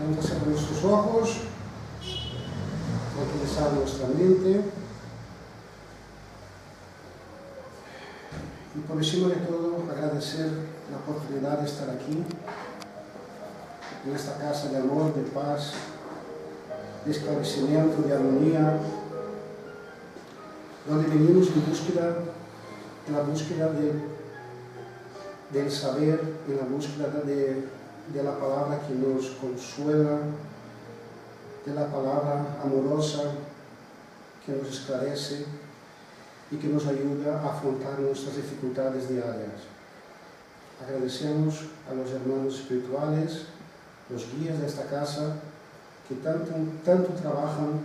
Vamos a cerrar nuestros ojos, tranquilizar nuestra mente y por encima de todo agradecer la oportunidad de estar aquí, en esta casa de amor, de paz, de esclarecimiento, de armonía, donde venimos en la búsqueda del saber, en la búsqueda de la palabra que nos consuela, de la palabra amorosa que nos esclarece y que nos ayuda a afrontar nuestras dificultades diarias. Agradecemos a los hermanos espirituales, los guías de esta casa, que tanto trabajan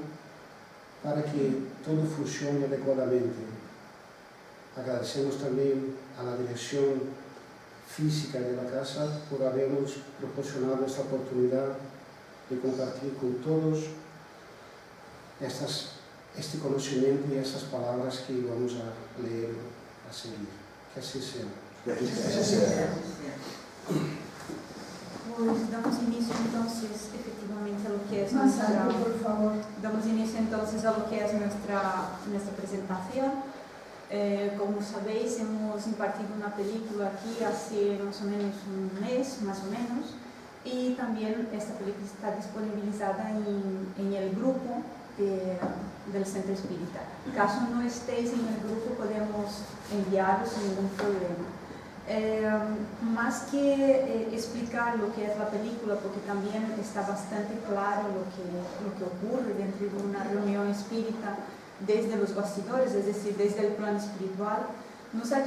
para que todo funcione adecuadamente. Agradecemos también a la dirección física de la casa por habernos proporcionado esta oportunidad de compartir con todos este conocimiento y estas palabras que vamos a leer a seguir. Que así sea. Pues damos inicio entonces efectivamente a lo que es damos inicio entonces a lo que es nuestra presentación. Como sabéis, hemos impartido una película aquí hace más o menos un mes, más o menos, y también esta película está disponibilizada en el grupo del Centro Espírita. Caso no estéis en el grupo, podemos enviaros sin ningún problema. Más que explicar lo que es la película, porque también está bastante claro lo que ocurre dentro de una reunión espírita desde los bastidores, es decir, desde el plano espiritual, nos han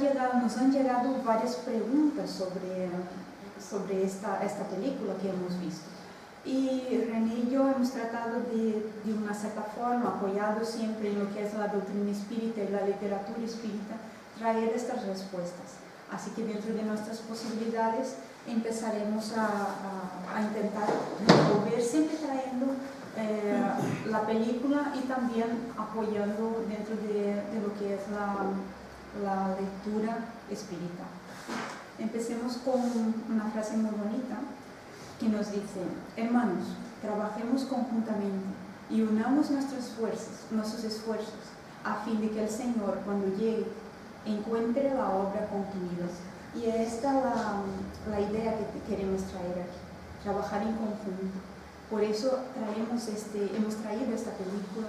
llegado varias preguntas sobre esta película que hemos visto. Y René y yo hemos tratado de una cierta forma, apoyado siempre en lo que es la doctrina espírita y la literatura espírita, traer estas respuestas. Así que dentro de nuestras posibilidades empezaremos a intentar resolver, siempre trayendo la película y también apoyando dentro de lo que es la lectura espírita. Empecemos con una frase muy bonita que nos dice: hermanos, trabajemos conjuntamente y unamos nuestros esfuerzos a fin de que el Señor, cuando llegue, encuentre la obra concluida. Y esta es la idea que queremos traer aquí, trabajar en conjunto. Por eso hemos traído esta película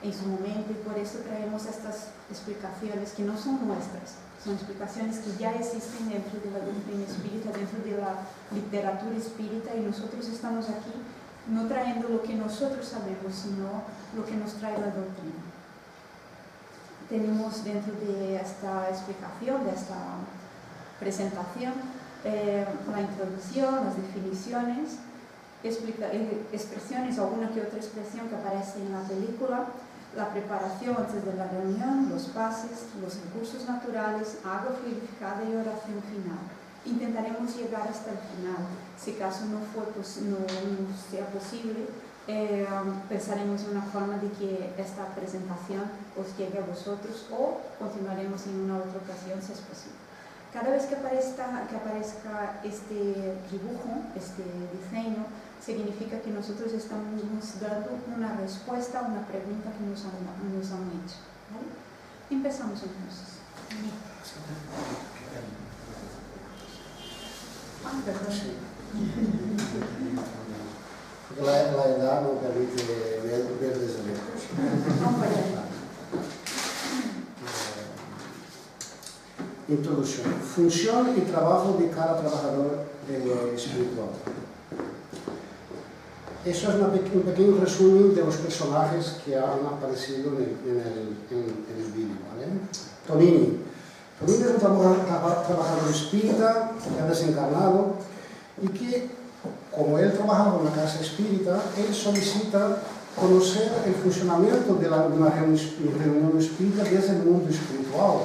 en su momento y por eso traemos estas explicaciones que no son nuestras, son explicaciones que ya existen dentro de la doctrina espírita, dentro de la literatura espírita, y nosotros estamos aquí no trayendo lo que nosotros sabemos, sino lo que nos trae la doctrina. Tenemos dentro de esta explicación, de esta presentación, la introducción, las definiciones, expresiones, alguna que otra expresión que aparece en la película, la preparación antes de la reunión, los pases, los recursos naturales, agua fluidificada y oración final. Intentaremos llegar hasta el final. Si caso no sea posible, pensaremos en una forma de que esta presentación os llegue a vosotros o continuaremos en una otra ocasión si es posible. Cada vez que aparezca este dibujo, este diseño, significa que nosotros estamos dando una respuesta a una pregunta que nos han hecho. ¿Vale? Empezamos entonces. Perdón. Porque la edad no permite ver desde lejos. Introducción. Función y trabajo de cada trabajador espiritual. Eso es un pequeño resumen de los personajes que han aparecido en el vídeo. ¿Vale? Tonini. Tonini es un trabajador espírita que ha desencarnado y que, como él trabajaba en una casa espírita, él solicita conocer el funcionamiento de una reunión espírita desde el mundo espiritual.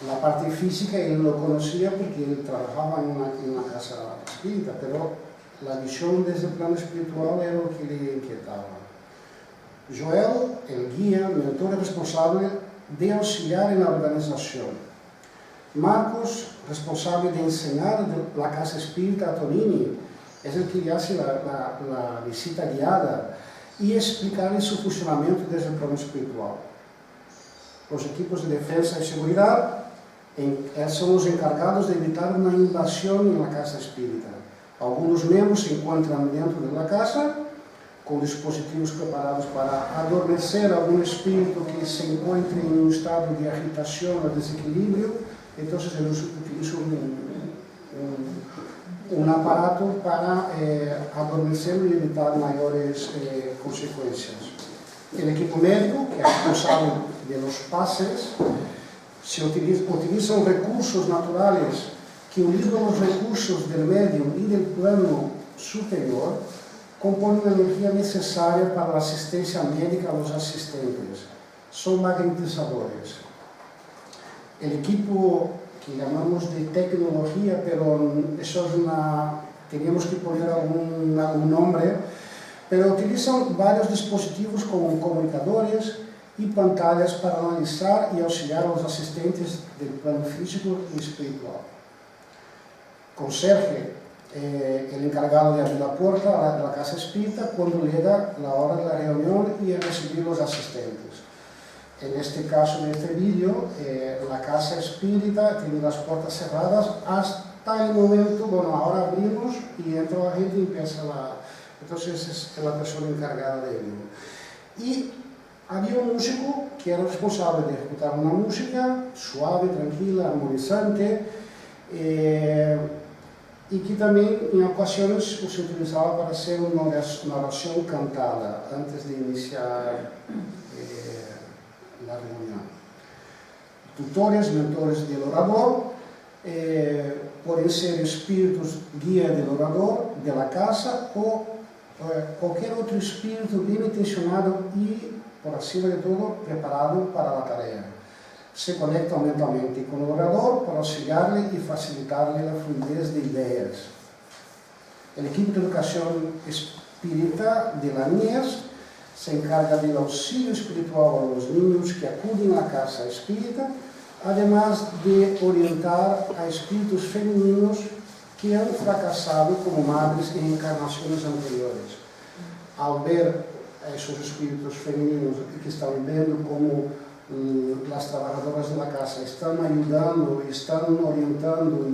La parte física él lo conocía porque él trabajaba en una casa espírita, pero la visión desde el plano espiritual era lo que le inquietaba. Joel, el guía, mentor responsable de auxiliar en la organización. Marcos, responsable de enseñar la casa espírita a Tonini es el que hace la visita guiada y explicarles su funcionamiento desde el plano espiritual. Los equipos de defensa y seguridad son los encargados de evitar una invasión en la casa espírita. Algunos miembros se encuentran dentro de la casa con dispositivos preparados para adormecer a algún espíritu que se encuentre en un estado de agitación o desequilibrio. Entonces ellos utilizan un aparato para adormecerlo y evitar mayores consecuencias. El equipo médico, que es responsable de los pases, utilizan recursos naturales que, unidos a los recursos del medio y del plano superior, componen la energía necesaria para la asistencia médica a los asistentes. Son magnetizadores. El equipo que llamamos de tecnología, pero eso es teníamos que poner algún nombre, pero utilizan varios dispositivos como comunicadores y pantallas para analizar y auxiliar a los asistentes del plano físico y espiritual. Conserje, el encargado de abrir la puerta de la casa espírita cuando llega la hora de la reunión y recibir los asistentes. En este caso, en este vídeo, la casa espírita tiene las puertas cerradas hasta el momento, bueno, ahora abrimos y entra la gente y empieza entonces es la persona encargada de ello. Y había un músico que era responsable de ejecutar una música suave, tranquila, armonizante, y que también en ocasiones se utilizaba para hacer una oración cantada antes de iniciar la reunión. Tutores, mentores del orador, pueden ser espíritus guía del orador, de la casa o cualquier otro espíritu bien intencionado y, por encima de todo, preparado para la tarea. Se conectan mentalmente con el orador para auxiliarle y facilitarle la fluidez de ideas. El equipo de educación espírita de la niñez se encarga del auxilio espiritual a los niños que acuden a la casa espírita, además de orientar a espíritus femeninos que han fracasado como madres en encarnaciones anteriores. Al ver a esos espíritus femeninos que están viendo cómo las trabajadoras de la casa están ayudando, están orientando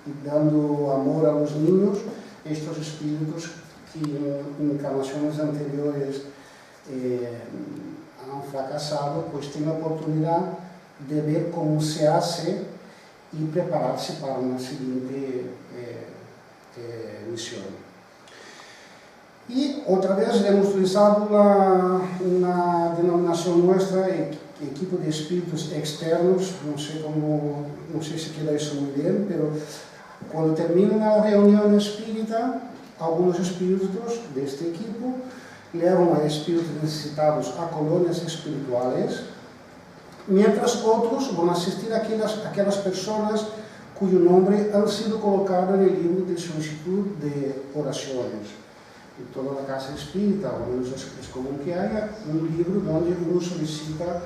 y dando amor a los niños, estos espíritus que en encarnaciones anteriores han fracasado, pues tienen la oportunidad de ver cómo se hace y prepararse para una siguiente misión. Y otra vez hemos utilizado una denominación nuestra, equipo de espíritus externos, no sé si queda eso muy bien, pero cuando termina la reunión espírita, algunos espíritus de este equipo llevan a espíritus necesitados a colonias espirituales, mientras otros van a asistir a aquellas personas cuyo nombre han sido colocado en el libro de solicitud de oraciones. En toda la casa espírita, o menos es común que haya un libro donde uno solicita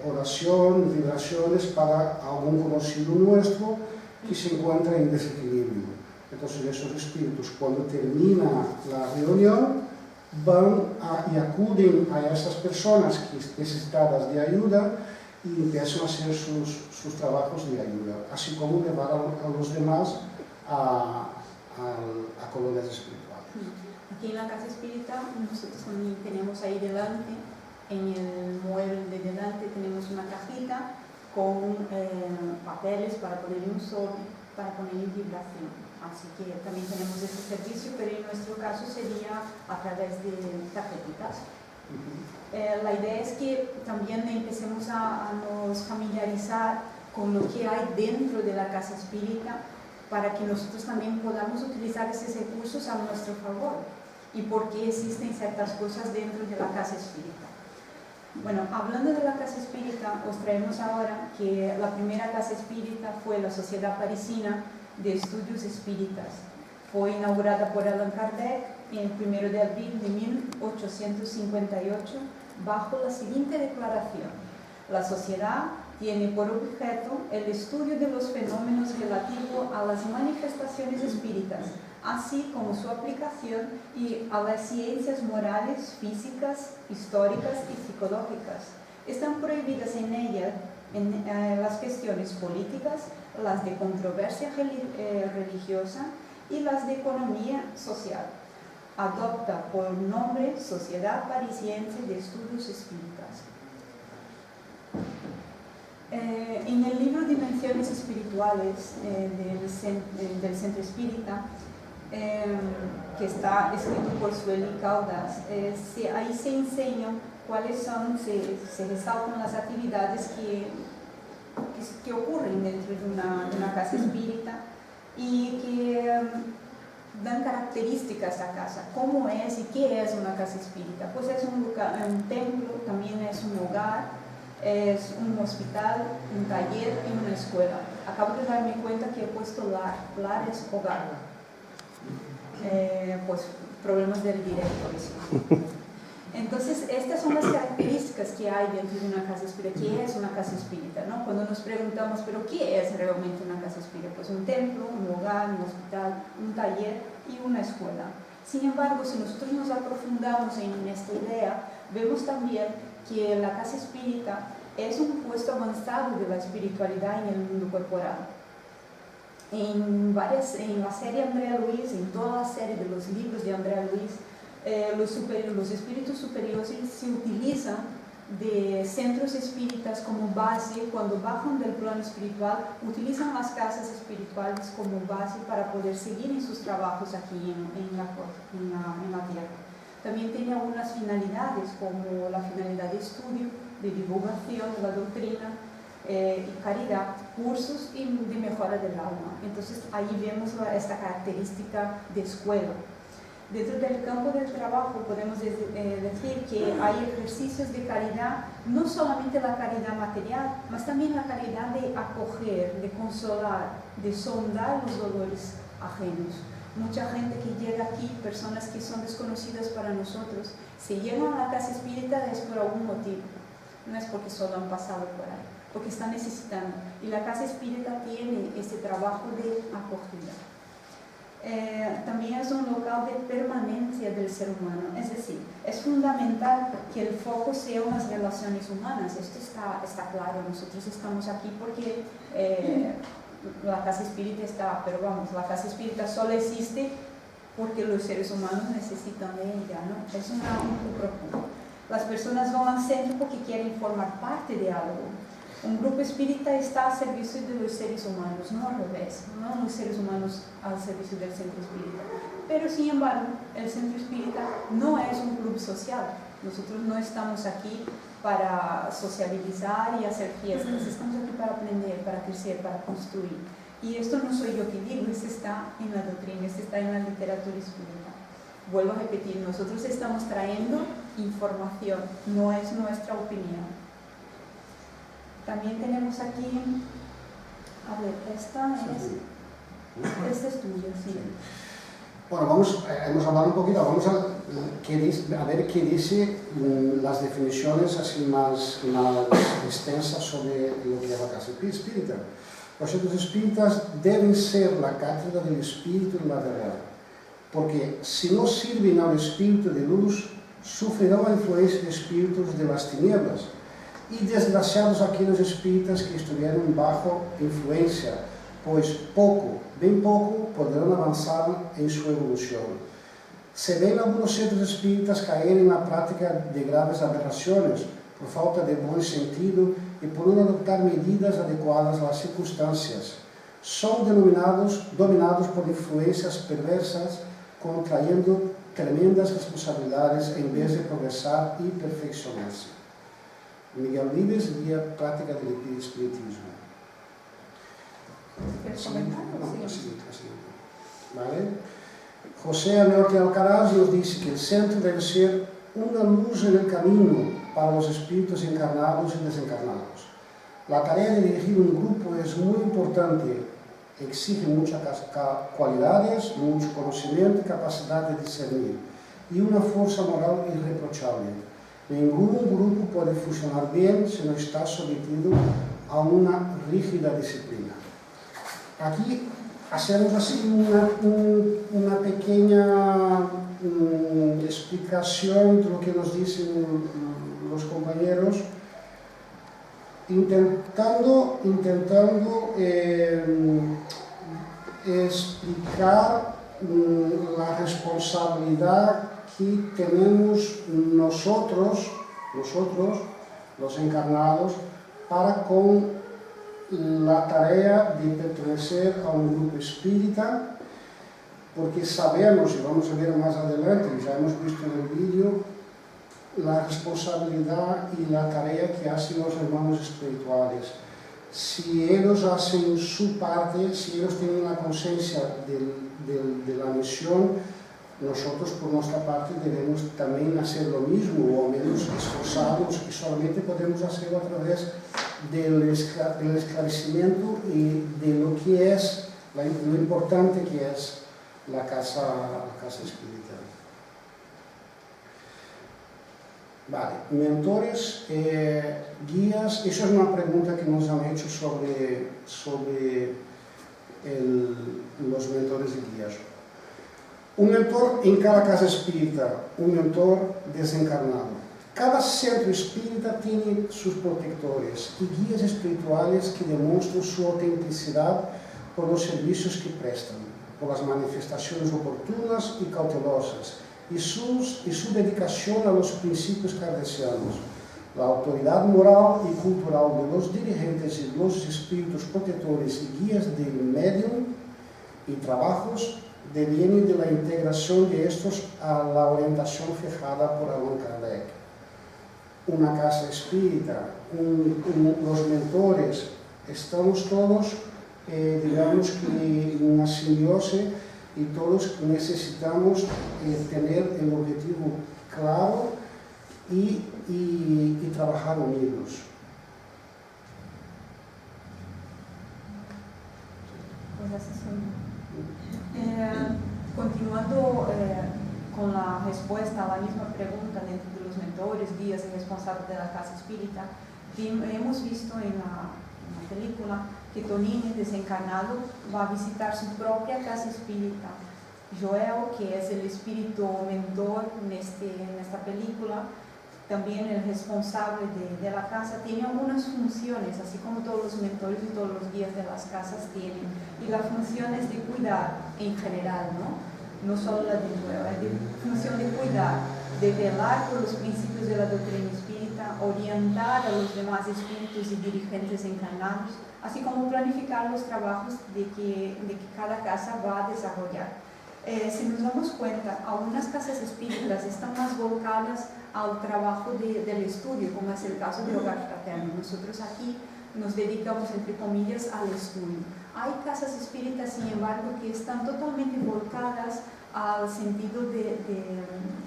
oración, vibraciones para algún conocido nuestro que se encuentra en desequilibrio. Entonces esos espíritus, cuando termina la reunión, van y acuden a esas personas que necesitadas de ayuda y empiezan a hacer sus trabajos de ayuda, así como llevar a los demás a colonias espirituales. Aquí en la casa espírita nosotros también tenemos ahí delante, en el mueble de delante tenemos una cajita con papeles para poner un sobre, para poner en vibración. Así que también tenemos ese servicio, pero en nuestro caso sería a través de tarjetitas. La idea es que también empecemos a nos familiarizar con lo que hay dentro de la casa espírita para que nosotros también podamos utilizar esos recursos a nuestro favor y por qué existen ciertas cosas dentro de la casa espírita. Bueno, hablando de la casa espírita, os traemos ahora que la primera casa espírita fue la Sociedad Parisina de Estudios Espíritas. Fue inaugurada por Allan Kardec el 1 de abril de 1858 bajo la siguiente declaración: la sociedad tiene por objeto el estudio de los fenómenos relativos a las manifestaciones espíritas, así como su aplicación y a las ciencias morales, físicas, históricas y psicológicas. Están prohibidas en ella las cuestiones políticas, las de controversia religiosa y las de economía social. Adopta por nombre Sociedad Parisiense de Estudios Espíritas. En el libro Dimensiones Espirituales del Centro Espírita, que está escrito por Sueli Caldas, ahí se enseñan cuáles son, se resaltan las actividades que ocurren dentro de una casa espírita y que dan características a casa, cómo es y qué es una casa espírita. Pues es un templo, también es un hogar, es un hospital, un taller y una escuela. Acabo de darme cuenta que he puesto lar es hogar. Pues problemas del directo, eso. Entonces, estas son las características que hay dentro de una casa espírita. ¿Qué es una casa espírita? ¿No? Cuando nos preguntamos, ¿pero qué es realmente una casa espírita? Pues un templo, un hogar, un hospital, un taller y una escuela. Sin embargo, si nosotros nos aprofundamos en esta idea, vemos también que la casa espírita es un puesto avanzado de la espiritualidad en el mundo corporal. En la serie Andrea Luiz, en toda la serie de los libros de Andrea Luiz, los espíritus superiores se utilizan de centros espíritas como base. Cuando bajan del plano espiritual, utilizan las casas espirituales como base para poder seguir en sus trabajos aquí en la tierra. También tiene algunas finalidades, como la finalidad de estudio, de divulgación de la doctrina, y caridad, cursos y de mejora del alma. Entonces ahí vemos esta característica de escuela. Dentro del campo del trabajo podemos decir que hay ejercicios de caridad, no solamente la caridad material, mas también la caridad de acoger, de consolar, de sondar los dolores ajenos. Mucha gente que llega aquí, personas que son desconocidas para nosotros, se llegan a la casa espírita es por algún motivo, no es porque solo han pasado por ahí, porque están necesitando. Y la casa espírita tiene ese trabajo de acogida. También es un local de permanencia del ser humano, es decir, es fundamental que el foco sea las relaciones humanas. Esto está claro, nosotros estamos aquí porque la casa espírita está, pero vamos, la casa espírita solo existe porque los seres humanos necesitan de ella, ¿no? Es un profundo. Las personas van al centro porque quieren formar parte de algo. Un grupo espírita está al servicio de los seres humanos, no al revés, no los seres humanos al servicio del centro espírita. Pero sin embargo, el centro espírita no es un club social. Nosotros no estamos aquí para sociabilizar y hacer fiestas, estamos aquí para aprender, para crecer, para construir. Y esto no soy yo que digo, esto está en la doctrina, esto está en la literatura espírita. Vuelvo a repetir, nosotros estamos trayendo información, no es nuestra opinión. También tenemos aquí, a ver, este estudio, sí. Bueno, hemos hablado un poquito, vamos a ver qué dice las definiciones así más extensas sobre lo que es la casa espírita. Los centros espíritas deben ser la cátedra del espíritu en la verdad, porque si no sirven al espíritu de luz, sufrirán la influencia de espíritus de las tinieblas. Y desgraciados aquellos espíritas que estuvieron bajo influencia, pues bien poco, podrán avanzar en su evolución. Se ven algunos centros espíritas caer en la práctica de graves aberraciones, por falta de buen sentido y por no adoptar medidas adecuadas a las circunstancias. Son dominados por influencias perversas, contrayendo tremendas responsabilidades en vez de progresar y perfeccionarse. Miguel Vives, Guía Práctica del Espiritismo. ¿Vale? José Amelque Alcaraz nos dice que el centro debe ser una luz en el camino para los espíritus encarnados y desencarnados. La tarea de dirigir un grupo es muy importante, exige muchas cualidades, mucho conocimiento y capacidad de discernir, y una fuerza moral irreprochable. Ningún grupo puede funcionar bien si no está sometido a una rígida disciplina. Aquí hacemos así una explicación de lo que nos dicen los compañeros, intentando explicar la responsabilidad que tenemos nosotros, los encarnados, para con la tarea de pertenecer a un grupo espírita, porque sabemos, y vamos a ver más adelante, ya hemos visto en el vídeo, la responsabilidad y la tarea que hacen los hermanos espirituales. Si ellos hacen su parte, si ellos tienen la conciencia de la misión, nosotros por nuestra parte debemos también hacer lo mismo, o al menos esforzarnos, y solamente podemos hacerlo a través del esclarecimiento y de lo que es, lo importante que es la casa espírita. Vale, mentores, guías, eso es una pregunta que nos han hecho sobre los mentores y guías. Un mentor en cada casa espírita, un mentor desencarnado. Cada centro espírita tiene sus protectores y guías espirituales que demuestran su autenticidad por los servicios que prestan, por las manifestaciones oportunas y cautelosas, y su dedicación a los principios kardecianos. La autoridad moral y cultural de los dirigentes y los espíritus protectores y guías del medium y trabajos deviene de la integración de estos a la orientación fijada por Allan Kardec. Una casa espírita, los mentores, estamos todos, digamos que en una simbiosis, y todos necesitamos tener el objetivo claro y trabajar unidos. Pues así son. Continuando con la respuesta a la misma pregunta dentro de los mentores, guías y responsables de la casa espírita, hemos visto en la película que Tonini, desencarnado, va a visitar su propia casa espírita. Joel, que es el espíritu mentor en esta película, también el responsable de la casa, tiene algunas funciones, así como todos los mentores y todos los guías de las casas tienen. Y la función es de cuidar en general, no solo la de Joel, es de función de cuidar, de velar por los principios de la doctrina espírita, orientar a los demás espíritus y dirigentes encarnados, así como planificar los trabajos de que cada casa va a desarrollar. Si nos damos cuenta, algunas casas espíritas están más volcadas al trabajo del estudio, como es el caso de Hogar Fraterno. Nosotros aquí nos dedicamos, entre comillas, al estudio. Hay casas espíritas, sin embargo, que están totalmente volcadas al sentido de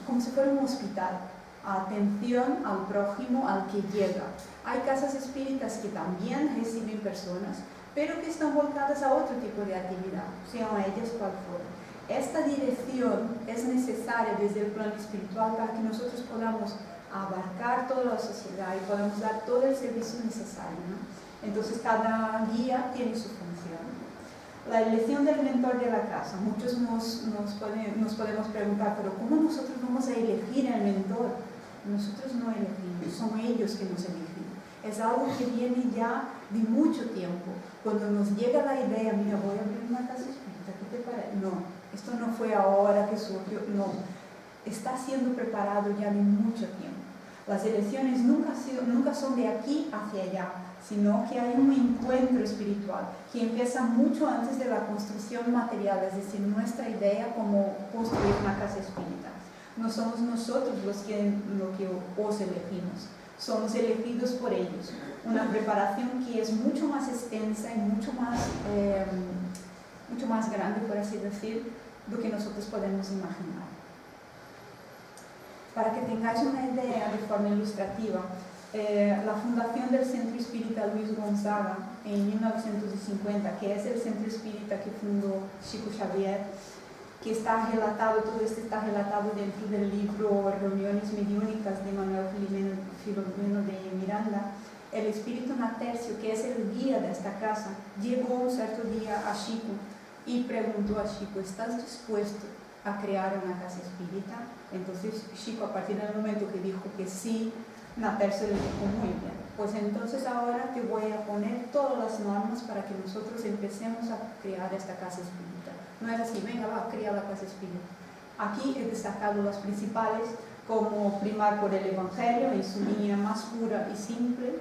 como si fuera un hospital, atención al prójimo, al que llega. Hay casas espíritas que también reciben personas, pero que están volcadas a otro tipo de actividad, sean ellas cual fuera. Esta dirección es necesaria desde el plano espiritual para que nosotros podamos abarcar toda la sociedad y podamos dar todo el servicio necesario, ¿no? Entonces cada guía tiene su función. La elección del mentor de la casa. Muchos nos podemos preguntar, pero ¿cómo nosotros vamos a elegir el mentor? Nosotros no elegimos, son ellos que nos eligen. Es algo que viene ya de mucho tiempo. Cuando nos llega la idea, mira, voy a abrir una casa espírita, ¿qué te parece? No. Esto no fue ahora que surgió, no. Está siendo preparado ya de mucho tiempo. Las elecciones nunca son de aquí hacia allá, sino que hay un encuentro espiritual que empieza mucho antes de la construcción material, es decir, nuestra idea como construir una casa espírita. No somos nosotros los que os elegimos, somos elegidos por ellos. Una preparación que es mucho más extensa y mucho más grande, por así decir, lo que nosotros podemos imaginar. Para que tengáis una idea de forma ilustrativa, la fundación del Centro Espírita Luis Gonzaga en 1950, que es el centro espírita que fundó Chico Xavier, que está relatado, todo esto está relatado dentro del libro Reuniones Mediúnicas de Manuel Filomeno de Miranda. El espíritu Natercio, que es el guía de esta casa, llegó un cierto día a Chico y preguntó a Chico, ¿estás dispuesto a crear una casa espírita. Entonces Chico, a partir del momento que dijo que sí, Natercio le dijo muy bien, pues entonces ahora te voy a poner todas las normas para que nosotros empecemos a crear esta casa espírita. No es así, venga, va a crear la casa espírita. Aquí he destacado las principales, como primar por el Evangelio en su línea más pura y simple.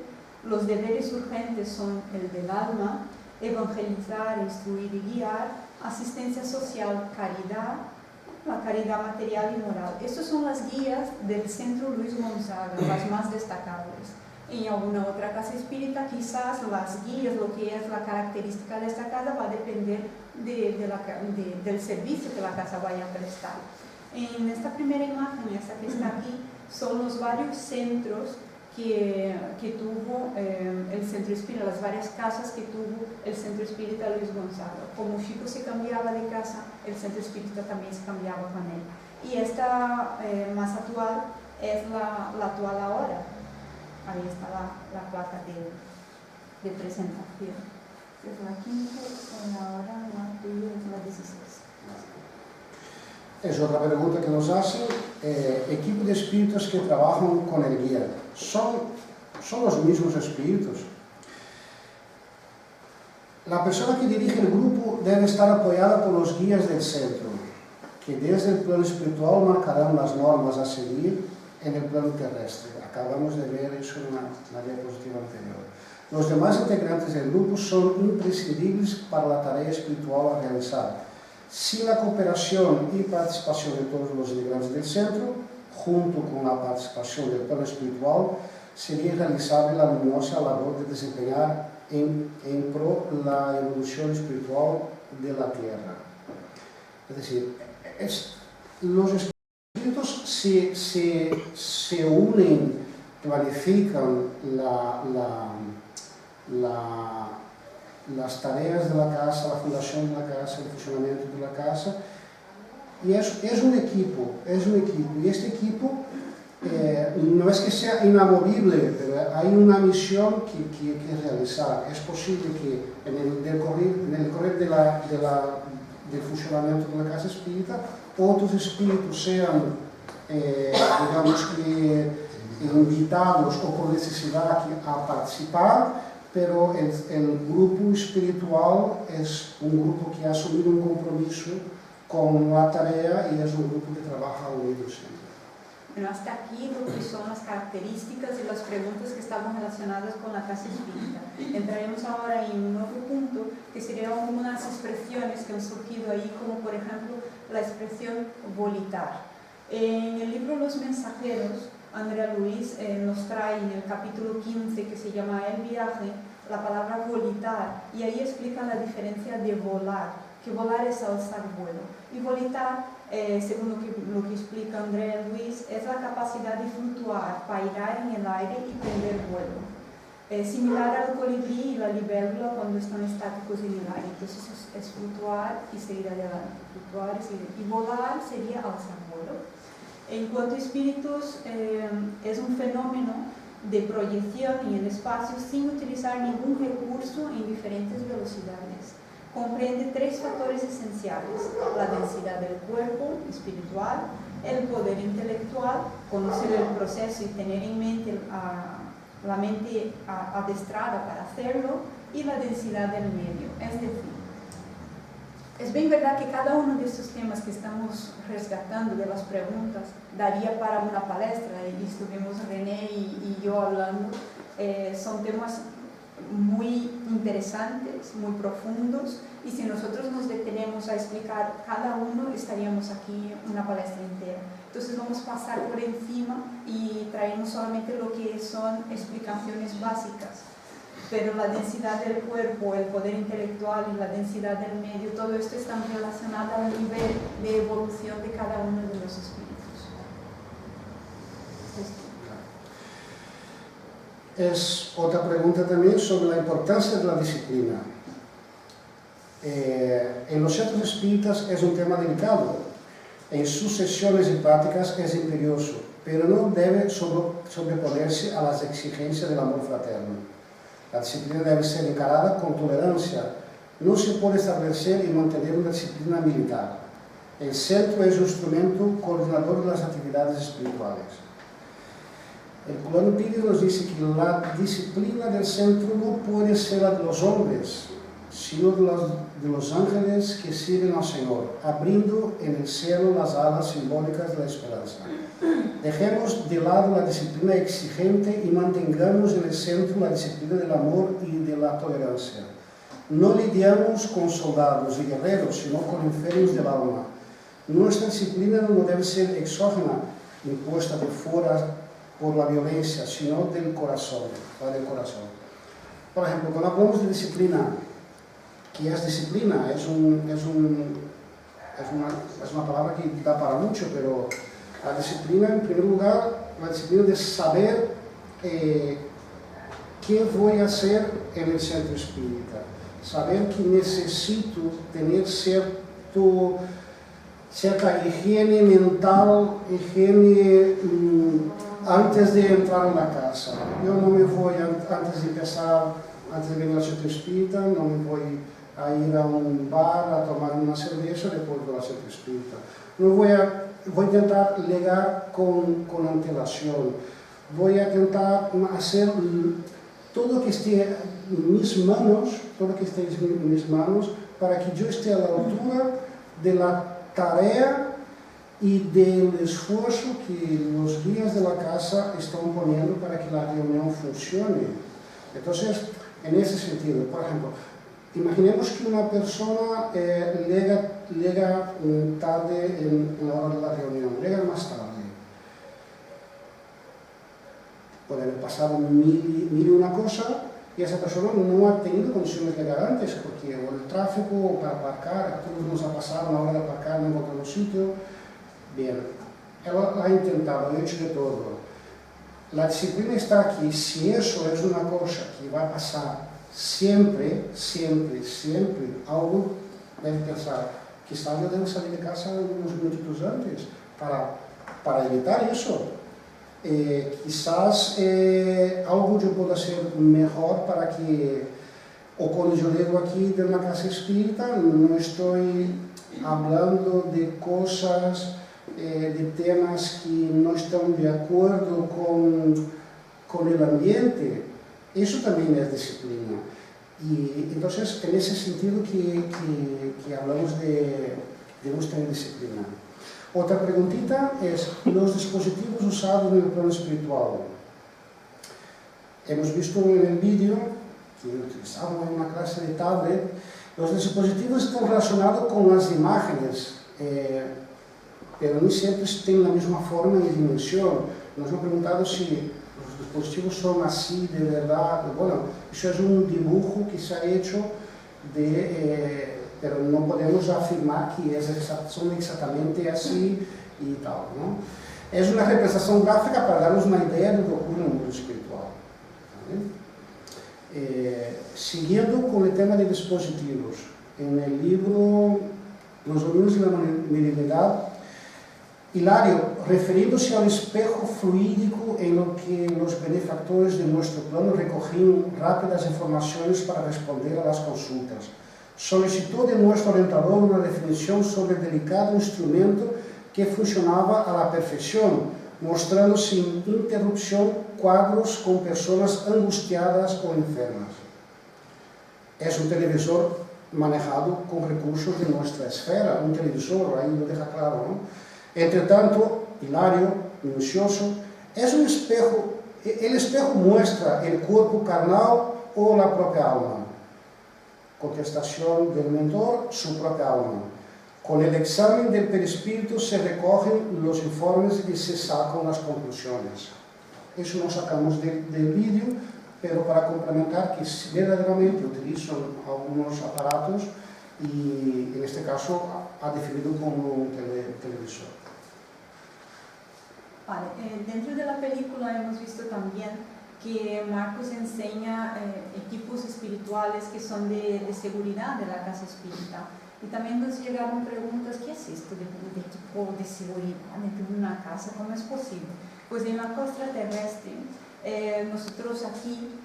Los deberes urgentes son el del alma, evangelizar, instruir y guiar, asistencia social, caridad, la caridad material y moral. Estas son las guías del Centro Luis Gonzaga, las más destacables. En alguna otra casa espírita, quizás las guías, lo que es la característica de esta casa, va a depender del servicio que la casa vaya a prestar. En esta primera imagen, esta que está aquí, son los varios centros que tuvo el Centro Espírita, las varias casas que tuvo el Centro Espírita Luis Gonzaga. Como Chico se cambiaba de casa, el Centro Espírita también se cambiaba con él. Y esta más actual es la actual ahora. Ahí está la placa de presentación. Es la 15, ahora la tuya es la 16. Es otra pregunta que nos hacen. Equipo de espíritus que trabajan con el guía, ¿son los mismos espíritus? La persona que dirige el grupo debe estar apoyada por los guías del centro, que desde el plano espiritual marcarán las normas a seguir en el plano terrestre. Acabamos de ver eso en la diapositiva anterior. Los demás integrantes del grupo son imprescindibles para la tarea espiritual a realizar. Sin la cooperación y participación de todos los integrantes del centro, junto con la participación del plano espiritual, sería irrealizable la luminosa labor de desempeñar en pro la evolución espiritual de la Tierra. Es decir, los espíritus se unen, planifican las tareas de la casa, la fundación de la casa, el funcionamiento de la casa, y es un equipo, y este equipo no es que sea inamovible, pero hay una misión que realizar. Es posible que en el decorrer del funcionamiento de la casa espírita, otros espíritus sean, digamos que, invitados o por necesidad a participar, pero el grupo espiritual es un grupo que ha asumido un compromiso con la tarea y es un grupo que trabaja unido siempre. Bueno, hasta aquí lo que son las características y las preguntas que estaban relacionadas con la casa espírita. Entraremos ahora en un nuevo punto, que serían algunas expresiones que han surgido ahí, como por ejemplo la expresión volitar. En el libro Los Mensajeros, Andrea Luis nos trae en el capítulo 15, que se llama El viaje, la palabra volitar, y ahí explica la diferencia de volar, que volar es alzar vuelo. Y volitar, según lo que explica Andrea Luis, es la capacidad de fluctuar, pairar en el aire y prender vuelo. Similar al colibrí y la libélula cuando están estáticos en el aire. Entonces es fluctuar y seguir adelante. Fluctuar y seguir. Y volar sería alzar vuelo. En cuanto a espíritus, es un fenómeno de proyección en el espacio sin utilizar ningún recurso en diferentes velocidades. Comprende tres factores esenciales: la densidad del cuerpo espiritual, el poder intelectual, conocer el proceso y tener en mente la mente adestrada para hacerlo, y la densidad del medio. Es decir, es bien verdad que cada uno de estos temas que estamos rescatando de las preguntas daría para una palestra, y estuvimos René y yo hablando. Son temas muy interesantes, muy profundos, y si nosotros nos detenemos a explicar cada uno, estaríamos aquí una palestra entera. Entonces vamos a pasar por encima y traemos solamente lo que son explicaciones básicas. Pero la densidad del cuerpo, el poder intelectual y la densidad del medio, todo esto está relacionado al nivel de evolución de cada uno de los espíritus. Es otra pregunta también sobre la importancia de la disciplina. En los centros espíritas es un tema delicado. En sus sesiones y prácticas es imperioso, pero no debe sobreponerse a las exigencias del amor fraterno. La disciplina debe ser encarada con tolerancia. No se puede establecer y mantener una disciplina militar. El centro es un instrumento coordinador de las actividades espirituales. El Cubano Pírio nos dice que la disciplina del centro no puede ser la de los hombres, sino de los ángeles que sirven al Señor, abriendo en el cielo las alas simbólicas de la esperanza. Dejemos de lado la disciplina exigente y mantengamos en el centro la disciplina del amor y de la tolerancia. No lidiamos con soldados y guerreros, sino con enfermos del alma. Nuestra disciplina no debe ser exógena, impuesta de fuera por la violencia, sino del corazón, la del corazón. Por ejemplo, cuando hablamos de disciplina, ¿qué es disciplina? Es una palabra que da para mucho, pero la disciplina, en primer lugar, la disciplina de saber qué voy a hacer en el centro espírita. Saber que necesito tener cierta higiene mental, higiene antes de entrar en la casa. Yo no me voy, antes de empezar, antes de venir al centro espírita, no me voy a ir a un bar a tomar una cerveza después de la centro espírita. No voy a intentar llegar con antelación. Voy a intentar hacer todo lo que esté en mis manos, para que yo esté a la altura de la tarea y del esfuerzo que los guías de la casa están poniendo para que la reunión funcione. Entonces, en ese sentido, por ejemplo, imaginemos que una persona llega tarde en la hora de la reunión, llega más tarde. Puede haber pasado mil y una cosa y esa persona no ha tenido condiciones de llegar antes, porque o el tráfico, o para aparcar, a todos nos ha pasado a la hora de aparcar, no encontramos sitio. Bien, él ha intentado, ha hecho de todo. La disciplina está aquí. Si eso es una cosa que va a pasar siempre, algo debe pensar, quizás yo debo salir de casa unos minutitos antes para evitar eso. Quizás algo yo pueda hacer mejor para que, o cuando yo llego aquí de una casa espírita, no estoy hablando de cosas, de temas que no están de acuerdo con el ambiente. Eso también es disciplina. Y entonces, en ese sentido que hablamos de nuestra disciplina. Otra preguntita es, los dispositivos usados en el plano espiritual. Hemos visto en el vídeo que utilizamos en una clase de tablet, los dispositivos están relacionados con las imágenes, pero no siempre tienen la misma forma y dimensión. Nos hemos preguntado si los dispositivos son así de verdad. Bueno, eso es un dibujo que se ha hecho pero no podemos afirmar que son exactamente así y tal, ¿no? Es una representación gráfica para darnos una idea de lo que ocurre en el mundo espiritual. ¿Vale? Siguiendo con el tema de dispositivos, en el libro Los Dominios de la Mediunidad, Hilario, refiriéndose al espejo fluídico en lo que los benefactores de nuestro plano recogían rápidas informaciones para responder a las consultas, solicitó de nuestro orientador una definición sobre el delicado instrumento que funcionaba a la perfección, mostrando sin interrupción cuadros con personas angustiadas o enfermas. Es un televisor manejado con recursos de nuestra esfera, un televisor, ahí lo deja claro, ¿no? Entre tanto, Hilario, minucioso, es un espejo, el espejo muestra el cuerpo carnal o la propia alma. Contestación del mentor, su propia alma. Con el examen del perispíritu se recogen los informes y se sacan las conclusiones. Eso lo sacamos del vídeo, pero para complementar que verdaderamente utilizan algunos aparatos y en este caso ha definido como un televisor. Vale, dentro de la película hemos visto también que Marcos enseña equipos espirituales que son de seguridad de la casa espírita. Y también nos llegaron preguntas, ¿qué es esto de equipo de seguridad dentro de una casa? ¿Cómo es posible? Pues en la costa terrestre, nosotros aquí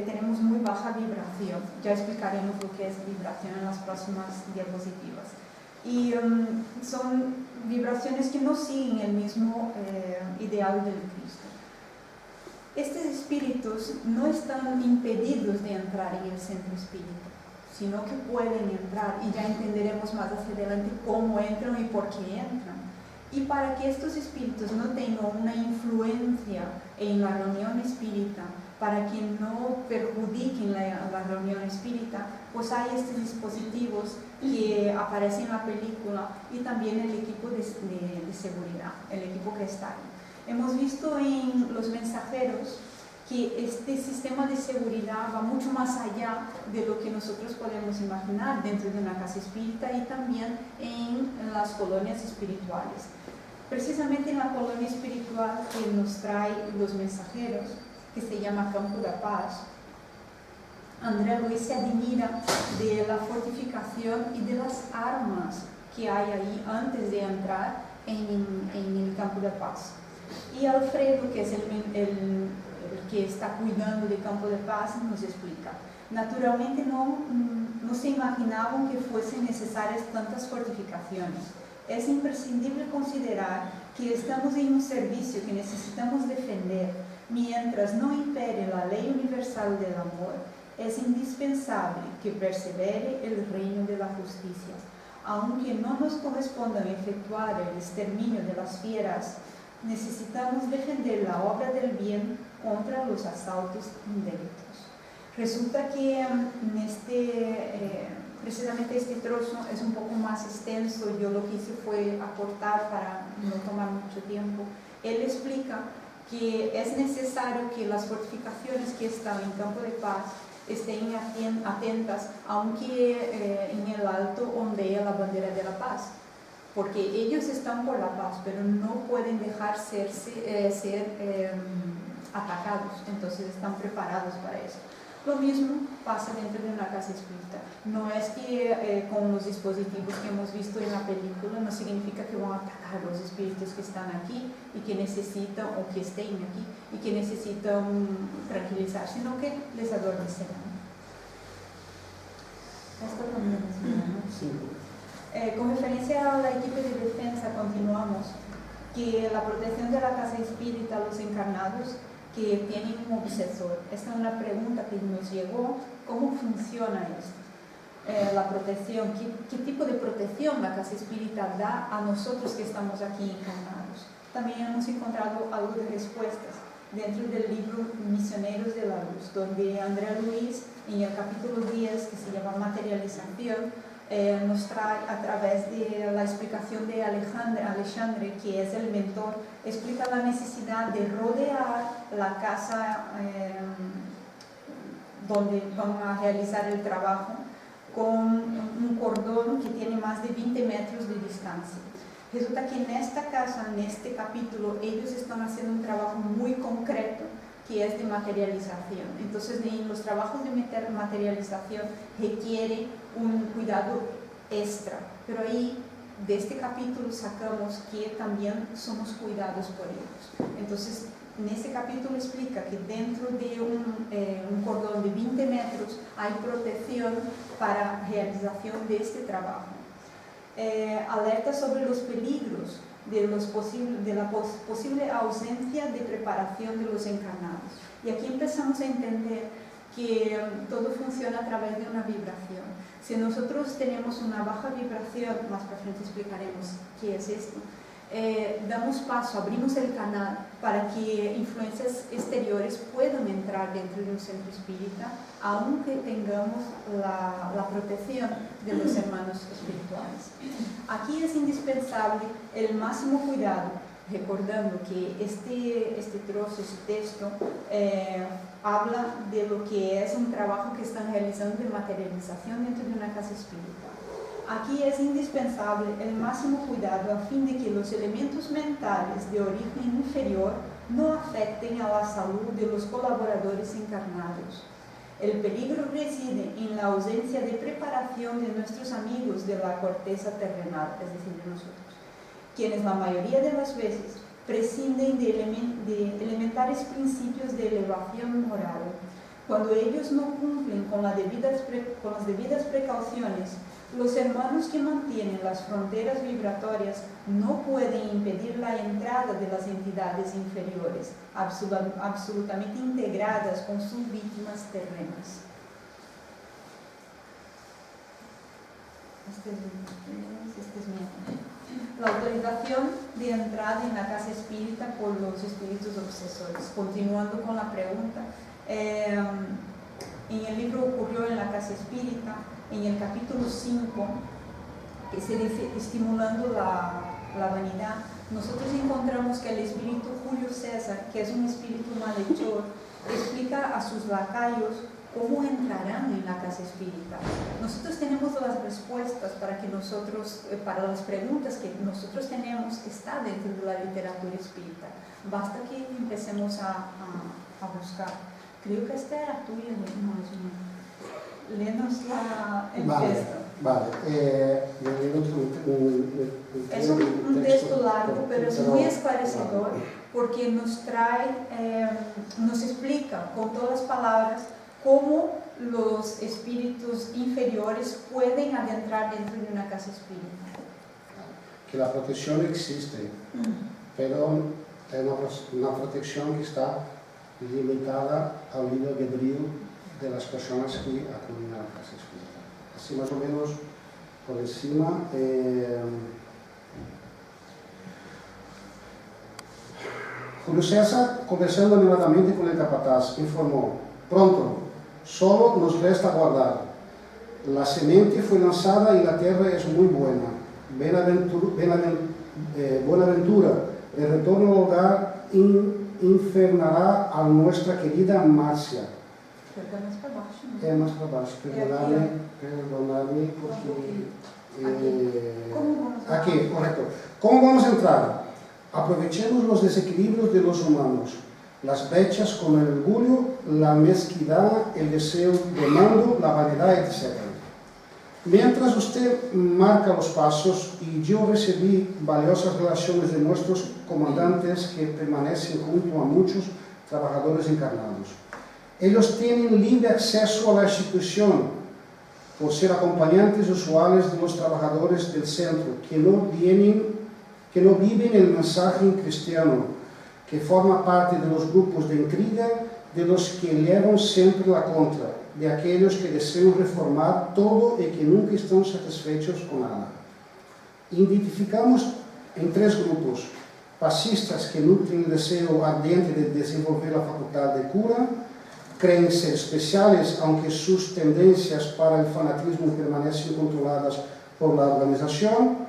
tenemos muy baja vibración. Ya explicaremos lo que es vibración en las próximas diapositivas. y son vibraciones que no siguen el mismo ideal del Cristo. Estos espíritus no están impedidos de entrar en el centro espírita, sino que pueden entrar, y ya entenderemos más hacia adelante cómo entran y por qué entran. Y para que estos espíritus no tengan una influencia en la reunión espírita, para que no perjudiquen la reunión espírita, pues hay estos dispositivos que aparecen en la película y también el equipo de seguridad, el equipo que está ahí. Hemos visto en Los Mensajeros que este sistema de seguridad va mucho más allá de lo que nosotros podemos imaginar dentro de una casa espírita y también en las colonias espirituales. Precisamente en la colonia espiritual que nos trae Los Mensajeros, que se llama Campo da Paz, André Luiz se admira de la fortificación y de las armas que hay ahí antes de entrar en el Campo da Paz. Y Alfredo, que es el que está cuidando del Campo da Paz, nos explica. Naturalmente no se imaginaban que fuesen necesarias tantas fortificaciones. Es imprescindible considerar que estamos en un servicio que necesitamos defender. Mientras no impere la ley universal del amor, es indispensable que persevere el reino de la justicia. Aunque no nos corresponda efectuar el exterminio de las fieras, necesitamos defender la obra del bien contra los asaltos indébitos. Resulta que precisamente este trozo es un poco más extenso. Yo lo que hice fue acortar para no tomar mucho tiempo. Él explica que es necesario que las fortificaciones que están en Campo de Paz estén atentas, aunque en el alto ondea la bandera de la paz, porque ellos están por la paz, pero no pueden dejar ser atacados, entonces están preparados para eso. Lo mismo pasa dentro de una casa espírita. No es que con los dispositivos que hemos visto en la película no significa que van a atacar los espíritus que están aquí y que necesitan, o que estén aquí y que necesitan tranquilizar, sino que les adormecerán. Esto también es bien, ¿no? Sí. Con referencia a la equipo de defensa, continuamos que la protección de la casa espírita a los encarnados que tienen un obsesor. Esta es una pregunta que nos llegó: ¿cómo funciona esto? La protección, ¿qué tipo de protección la casa espírita da a nosotros que estamos aquí encarnados? También hemos encontrado algo de respuestas dentro del libro Misioneros de la Luz, donde André Luiz, en el capítulo 10, que se llama Materialización, nos trae a través de la explicación de Alexandre, que es el mentor, explica la necesidad de rodear la casa donde van a realizar el trabajo con un cordón que tiene más de 20 metros de distancia. Resulta que en esta casa, en este capítulo, ellos están haciendo un trabajo muy concreto que es de materialización. Entonces, en los trabajos de materialización requiere un cuidado extra, pero ahí de este capítulo sacamos que también somos cuidados por ellos. Entonces, en este capítulo explica que dentro de un cordón de 20 metros hay protección para realización de este trabajo. Alerta sobre los peligros de la posible ausencia de preparación de los encarnados. Y aquí empezamos a entender que todo funciona a través de una vibración. Si nosotros tenemos una baja vibración, más para frente explicaremos qué es esto, damos paso, abrimos el canal para que influencias exteriores puedan entrar dentro de un centro espírita, aunque tengamos la protección de los hermanos espirituales. Aquí es indispensable el máximo cuidado, recordando que este trozo, este texto, habla de lo que es un trabajo que están realizando de materialización dentro de una casa espírita. Aquí es indispensable el máximo cuidado a fin de que los elementos mentales de origen inferior no afecten a la salud de los colaboradores encarnados. El peligro reside en la ausencia de preparación de nuestros amigos de la corteza terrenal, es decir, de nosotros, quienes la mayoría de las veces prescinden de elementares principios de elevación moral. Cuando ellos no cumplen con las debidas precauciones, Los hermanos que mantienen las fronteras vibratorias no pueden impedir la entrada de las entidades inferiores, absolutamente integradas con sus víctimas terrenas. Este es mi. La autorización de entrada en la casa espírita por los espíritus obsesores. Continuando con la pregunta, en el libro Ocurrió en la casa espírita, en el capítulo 5, que se dice Estimulando la vanidad, nosotros encontramos que el espíritu Julio César, que es un espíritu malhechor, explica a sus lacayos cómo entrarán en la casa espírita. Nosotros tenemos las respuestas para las preguntas que nosotros tenemos, está dentro de la literatura espírita. Basta que empecemos a buscar. Creo que esta era tuya, no es mía. Léenos el texto. Vale, es un texto largo, pero es muy esclarecedor, porque nos nos explica con todas las palabras cómo los espíritus inferiores pueden adentrar dentro de una casa espírita. Que la protección existe, pero es una protección que está limitada al libre albedrío de las personas que acuden a la casa espírita. Así más o menos por encima. Julio César, conversando animadamente con el capataz, informó: pronto, solo nos resta aguardar. La semente fue lanzada y la tierra es muy buena. Buenaventura, de retorno al hogar, infernará a nuestra querida Marcia. É mais para baixo, perdonadme porque... Aqui, correto. ¿Cómo vamos a entrar? Aprovechemos los desequilibrios de los humanos, las brechas con el orgullo, la mezquindad, el deseo de mando, la vanidad, etc. Mientras usted marca los pasos y yo recibí valiosas relaciones de nuestros comandantes que permanecen junto a muchos trabajadores encarnados. Ellos tienen libre acceso a la institución por ser acompañantes usuales de los trabajadores del centro, que no viven el mensaje cristiano, que forma parte de los grupos de intriga, de los que llevan siempre la contra, de aquellos que desean reformar todo y que nunca están satisfechos con nada. Identificamos en tres grupos: fascistas que nutren el deseo ardiente de desenvolver la facultad de cura, creen ser especiales, aunque sus tendencias para el fanatismo permanecen controladas por la organización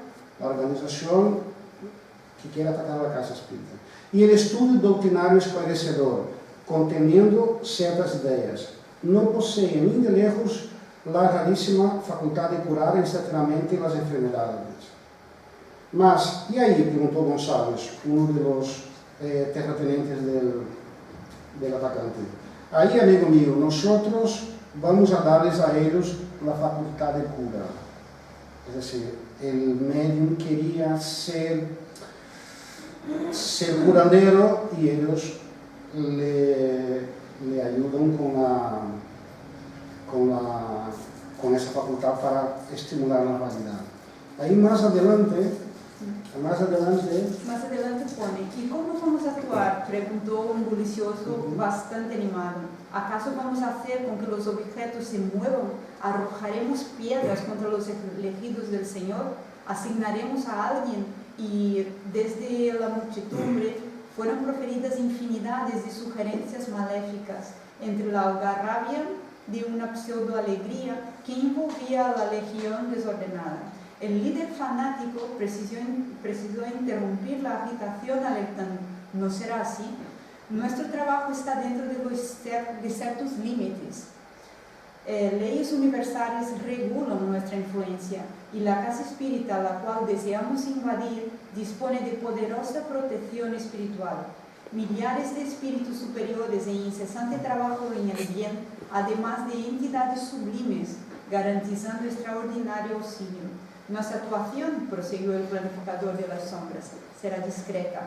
que quiere atacar a la casa espírita, y el estudio doctrinario esclarecedor, conteniendo ciertas ideas. No poseen ni de lejos la rarísima facultad de curar instantáneamente las enfermedades. Mas, ¿y ahí?, preguntó González, uno de los terratenientes del atacante. Ahí, amigo mío, nosotros vamos a darles a ellos la facultad de cura. Es decir, el médium quería ser curandero y ellos le ayudan con esa facultad para estimular la vanidad. Ahí más adelante pone: ¿y cómo vamos a actuar?, preguntó un bullicioso bastante animado. ¿Acaso vamos a hacer con que los objetos se muevan? ¿Arrojaremos piedras contra los elegidos del Señor? ¿Asignaremos a alguien? Y desde la muchedumbre fueron proferidas infinidades de sugerencias maléficas, entre la algarabia de una pseudo-alegría que envolvía a la legión desordenada. El líder fanático precisó interrumpir la agitación alertando: ¿no será así? Nuestro trabajo está dentro de ciertos límites. Leyes universales regulan nuestra influencia y la casa espírita a la cual deseamos invadir dispone de poderosa protección espiritual. Millares de espíritus superiores en incesante trabajo en el bien, además de entidades sublimes, garantizando extraordinario auxilio. Nuestra actuación, prosiguió el planificador de las sombras, será discreta.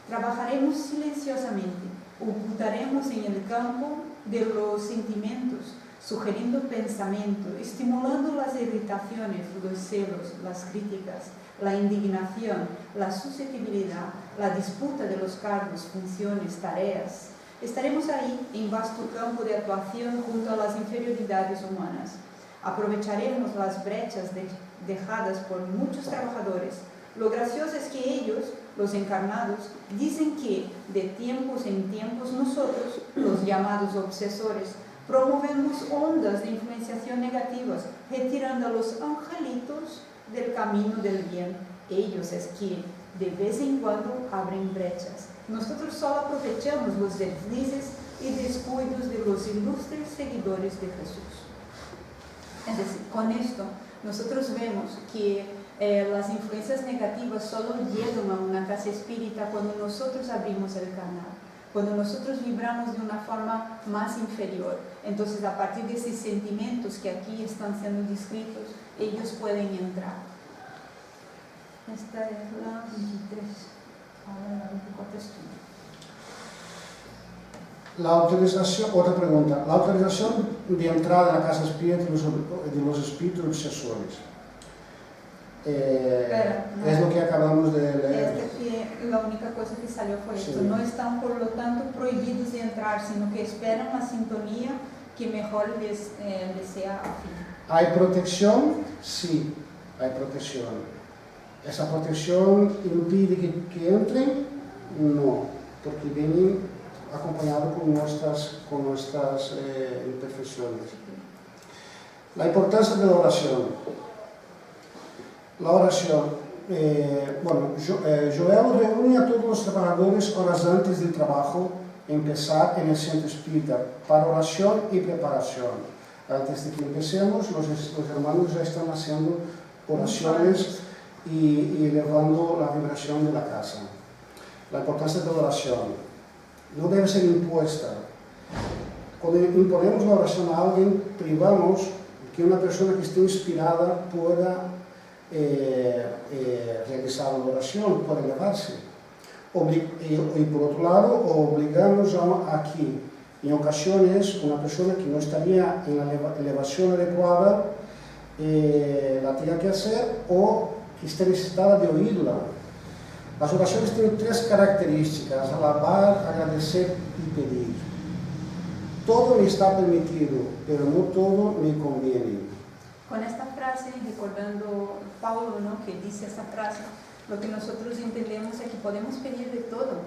Trabajaremos silenciosamente, ocultaremos en el campo de los sentimientos, sugeriendo pensamiento, estimulando las irritaciones, los celos, las críticas, la indignación, la susceptibilidad, la disputa de los cargos, funciones, tareas. Estaremos ahí en vasto campo de actuación junto a las inferioridades humanas. Aprovecharemos las brechas dejadas por muchos trabajadores. Lo gracioso es que ellos, los encarnados, dicen que de tiempos en tiempos nosotros, los llamados obsesores, promovemos ondas de influenciación negativas, retirando a los angelitos del camino del bien. Ellos es que de vez en cuando abren brechas. Nosotros solo aprovechamos los deslices y descuidos de los ilustres seguidores de Jesús. Es decir, con esto nosotros vemos que las influencias negativas solo llegan a una casa espírita cuando nosotros abrimos el canal, cuando nosotros vibramos de una forma más inferior. Entonces, a partir de esos sentimientos que aquí están siendo descritos, ellos pueden entrar. Esta es la 23. Ahora la 24 estudio. La autorización, otra pregunta, la autorización de entrada en la casa espírita de los espíritus obsesores. Es lo que acabamos de leer. Es que la única cosa que salió fue esto. Sí. No están, por lo tanto, prohibidos de entrar, sino que esperan la sintonía que mejor les sea afín. ¿Hay protección? Sí, hay protección. ¿Esa protección impide que entren? No, porque vienen acompañados con nuestras imperfecciones. La importancia de la oración. La oración. Joel reúne a todos los trabajadores horas antes del trabajo empezar en el centro espírita para oración y preparación. Antes de que empecemos, los hermanos ya están haciendo oraciones y elevando la vibración de la casa. La importancia de la oración no debe ser impuesta. Cuando imponemos la oración a alguien, privamos que una persona que esté inspirada pueda realizar la oración, pueda elevarse. Y por otro lado, obligamos a que en ocasiones una persona que no estaría en la elevación adecuada la tenga que hacer o que esté necesitada de oírla. Las oraciones tienen tres características: alabar, agradecer y pedir. Todo me está permitido, pero no todo me conviene. Con esta frase, recordando Paulo, ¿no?, que dice esta frase, lo que nosotros entendemos es que podemos pedir de todo,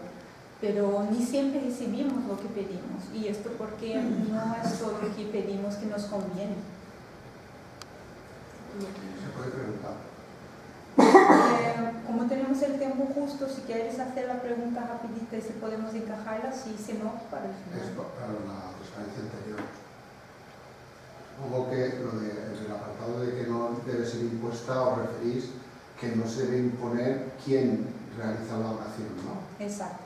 pero ni siempre recibimos lo que pedimos. Y esto porque no es todo lo que pedimos que nos conviene. Se puede preguntar. Como tenemos el tiempo justo, si quieres hacer la pregunta rapidita y si podemos encajarla, sí, si no, para el final. Es para la transparencia anterior. Supongo que lo del apartado de que no debe ser impuesta, os referís que no se debe imponer quién realiza la oración, ¿no? Exacto.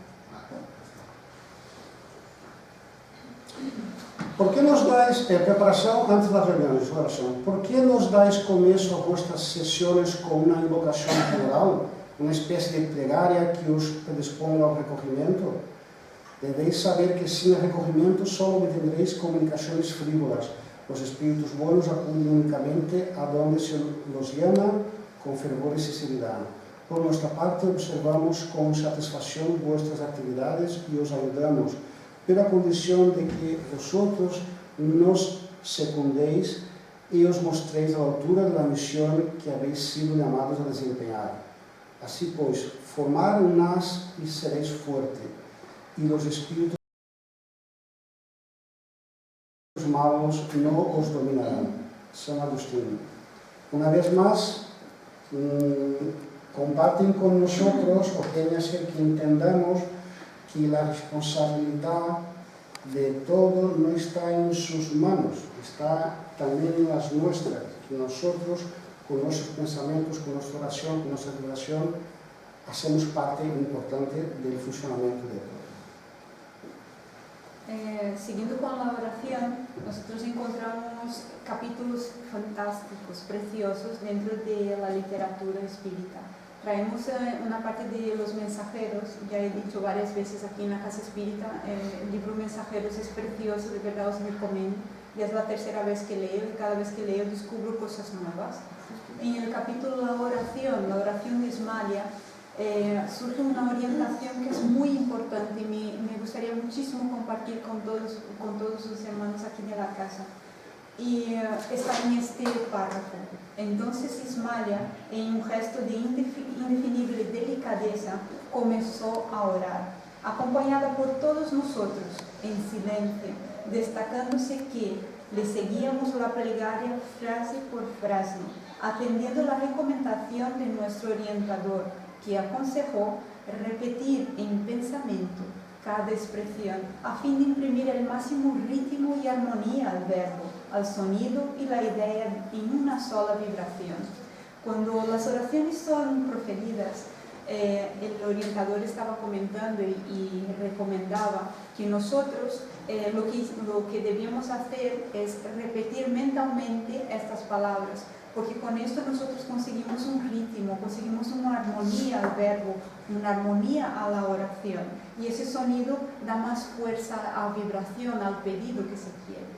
¿Por qué nos dais preparación antes de las reuniones de oración? ¿Por qué nos dais comienzo a vuestras sesiones con una invocación general, una especie de plegaria que os predisponga al recogimiento? Debéis saber que sin el recogimiento solo obtendréis comunicaciones frívolas. Los espíritus buenos acuden únicamente a donde se los llama con fervor y sinceridad. Por nuestra parte observamos con satisfacción vuestras actividades y os ayudamos, pero a condición de que vosotros nos secundéis y os mostréis a la altura de la misión que habéis sido llamados a desempeñar. Así pues, formad un haz y seréis fuerte, y los espíritus malos no os dominarán. San Agustín. Una vez más, comparten con nosotros, o tiene que entendamos que la responsabilidad de todo no está en sus manos, está también en las nuestras, que nosotros con nuestros pensamientos, con nuestra oración, con nuestra relación, hacemos parte importante del funcionamiento de todo. Siguiendo con la oración, nosotros encontramos capítulos fantásticos, preciosos dentro de la literatura espírita. Traemos una parte de los mensajeros, ya he dicho varias veces aquí en la Casa Espírita, el libro Mensajeros es precioso, de verdad os recomiendo. ya es la tercera vez que leo y cada vez que leo descubro cosas nuevas. En el capítulo la oración de Ismalia, surge una orientación que es muy importante y me gustaría muchísimo compartir con todos los hermanos aquí de la casa. Y está en este párrafo. Entonces Ismalia, en un gesto de indefinible delicadeza, comenzó a orar, acompañada por todos nosotros, en silencio, destacándose que le seguíamos la plegaria frase por frase, atendiendo la recomendación de nuestro orientador, que aconsejó repetir en pensamiento cada expresión a fin de imprimir el máximo ritmo y armonía al verbo, al sonido y la idea en una sola vibración. Cuando las oraciones son proferidas, el orientador estaba comentando y recomendaba que nosotros lo que debíamos hacer es repetir mentalmente estas palabras, porque con esto nosotros conseguimos un ritmo, conseguimos una armonía al verbo, una armonía a la oración, y ese sonido da más fuerza a vibración, al pedido que se quiere.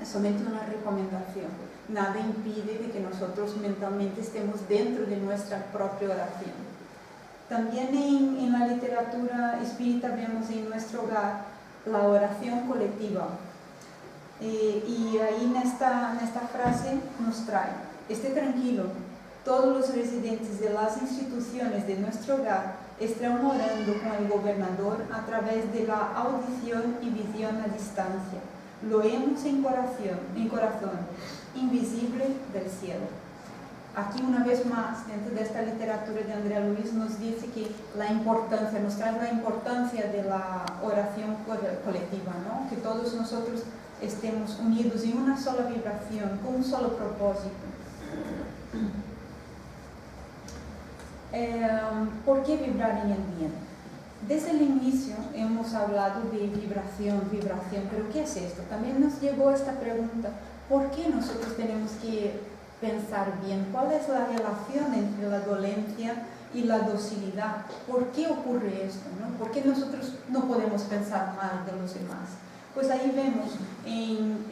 Es solamente una recomendación, nada impide de que nosotros mentalmente estemos dentro de nuestra propia oración. También en la literatura espírita vemos en nuestro hogar la oración colectiva. Y ahí en esta frase nos trae: esté tranquilo, todos los residentes de las instituciones de nuestro hogar estarán orando con el gobernador a través de la audición y visión a distancia. Lo oímos en corazón, invisible del cielo. Aquí una vez más, dentro de esta literatura de Andrea Luis, nos dice que nos trae la importancia de la oración colectiva, ¿no? Que todos nosotros estemos unidos en una sola vibración, con un solo propósito. ¿Por qué vibrar en el bien? Desde el inicio hemos hablado de vibración, pero ¿qué es esto? También nos llegó esta pregunta: ¿por qué nosotros tenemos que pensar bien? ¿Cuál es la relación entre la dolencia y la docilidad? ¿Por qué ocurre esto, no? ¿Por qué nosotros no podemos pensar mal de los demás? Pues ahí vemos en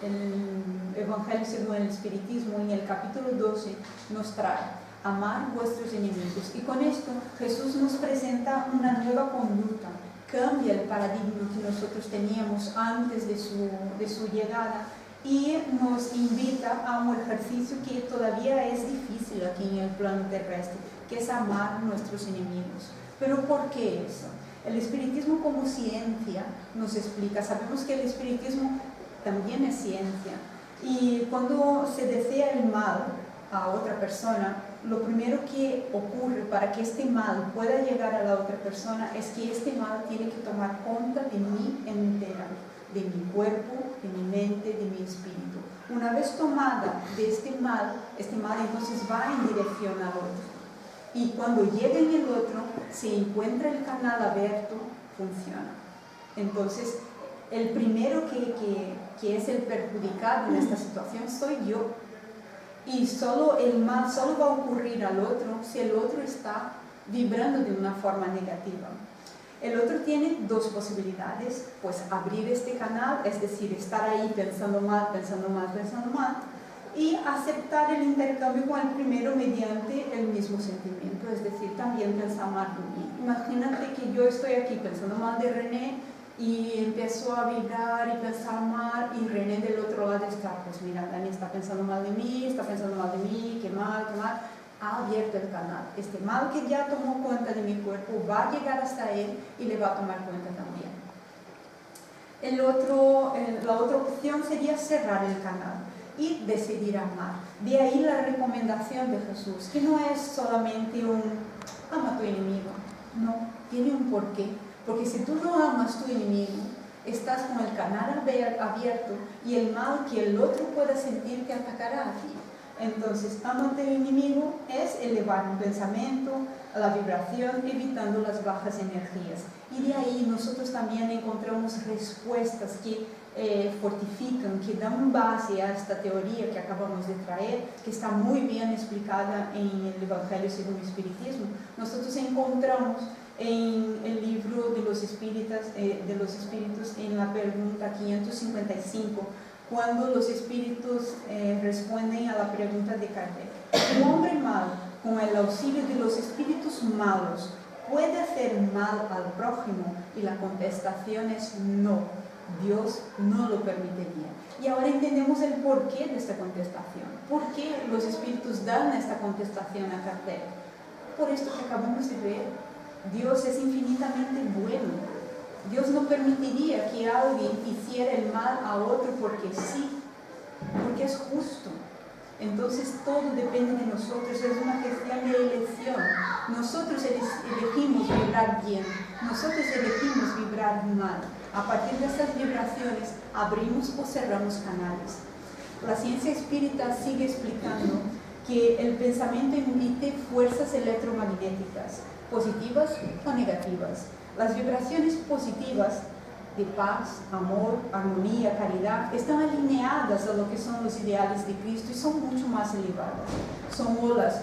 el Evangelio según el Espiritismo, en el capítulo 12, nos trae: amar vuestros enemigos. Y con esto Jesús nos presenta una nueva conducta, cambia el paradigma que nosotros teníamos antes de su llegada y nos invita a un ejercicio que todavía es difícil aquí en el plano terrestre, que es amar a nuestros enemigos. ¿Pero por qué eso? El espiritismo como ciencia nos explica. Sabemos que el espiritismo también es ciencia, y cuando se desea el mal a otra persona, lo primero que ocurre para que este mal pueda llegar a la otra persona es que este mal tiene que tomar cuenta de mí entera, de mi cuerpo, de mi mente, de mi espíritu. Una vez tomada de este mal entonces va en dirección al otro. Y cuando llega en el otro, se encuentra el canal abierto, funciona. Entonces, el primero que es el perjudicado en esta situación soy yo. Y solo el mal solo va a ocurrir al otro si el otro está vibrando de una forma negativa. El otro tiene dos posibilidades: pues abrir este canal, es decir, estar ahí pensando mal, y aceptar el intercambio con el primero mediante el mismo sentimiento, es decir, también pensar mal de mí. Imagínate que yo estoy aquí pensando mal de René y empiezo a vibrar y pensar mal, y René del otro lado está: pues mira, Dani está pensando mal de mí, qué mal, ha abierto el canal. Este mal que ya tomó cuenta de mi cuerpo va a llegar hasta él y le va a tomar cuenta también. La otra opción sería cerrar el canal y decidir amar. De ahí la recomendación de Jesús, que no es solamente un ama a tu enemigo, no, tiene un porqué. Porque si tú no amas a tu enemigo, estás con el canal abierto y el mal que el otro pueda sentir te atacará a ti. Entonces, amar al enemigo es elevar un pensamiento a la vibración, evitando las bajas energías. Y de ahí nosotros también encontramos respuestas que fortifican, que dan base a esta teoría que acabamos de traer, que está muy bien explicada en el Evangelio según el Espiritismo, nosotros encontramos en el libro de los espíritus, en la pregunta 555, cuando los espíritus responden a la pregunta de Kardec. ¿Un hombre malo, con el auxilio de los espíritus malos, puede hacer mal al prójimo? Y la contestación es no. Dios no lo permitiría. Y ahora entendemos el porqué de esta contestación. ¿Por qué los espíritus dan esta contestación a Kardec? Por esto que acabamos de ver. Dios es infinitamente bueno. Dios no permitiría que alguien hiciera el mal a otro porque sí, porque es justo. Entonces todo depende de nosotros, es una cuestión de elección. Nosotros elegimos vibrar bien, nosotros elegimos vibrar mal. A partir de estas vibraciones abrimos o cerramos canales. La ciencia espírita sigue explicando que el pensamiento emite fuerzas electromagnéticas, positivas o negativas. Las vibraciones positivas de paz, amor, armonía, caridad, están alineadas a lo que son los ideales de Cristo y son mucho más elevadas. Son olas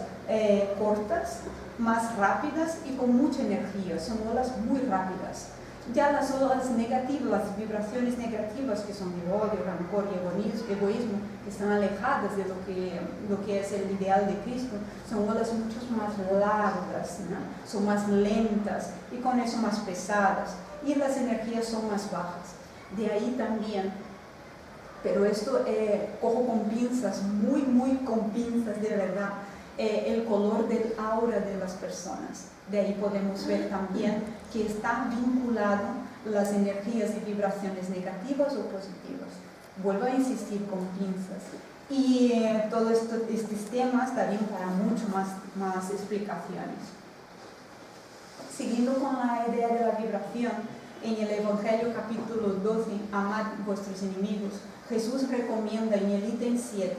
cortas, más rápidas y con mucha energía, son olas muy rápidas. Ya las olas negativas, las vibraciones negativas, que son de odio, rancor y egoísmo, que están alejadas de lo que es el ideal de Cristo, son olas mucho más largas, ¿no? Son más lentas y con eso más pesadas, y las energías son más bajas. De ahí también, pero esto cojo con pinzas, muy con pinzas de verdad, el color del aura de las personas. De ahí podemos ver también que está vinculado las energías y vibraciones negativas o positivas. Vuelvo a insistir con pinzas. Y todos estos temas darían para mucho más explicaciones. Siguiendo con la idea de la vibración, en el Evangelio capítulo 12, amad vuestros enemigos, Jesús recomienda en el ítem 7,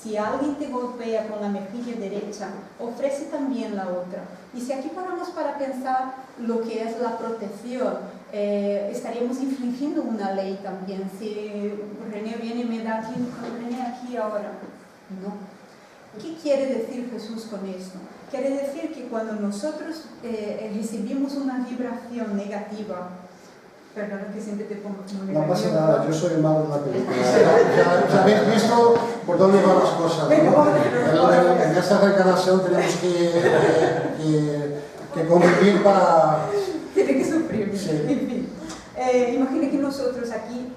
si alguien te golpea con la mejilla derecha, ofrece también la otra. Y si aquí paramos para pensar lo que es la protección, estaríamos infringiendo una ley también. Si René viene y me da aquí, René aquí ahora, no. ¿Qué quiere decir Jesús con esto? Quiere decir que cuando nosotros recibimos una vibración negativa, perdón que siempre te pongo como negativa. No pasa nada, yo soy el malo de la película. Ya habéis visto por dónde van las cosas, ¿no? En esta reencarnación tenemos que convivir para... Tiene que sufrir, sí. En fin. Imagine que nosotros aquí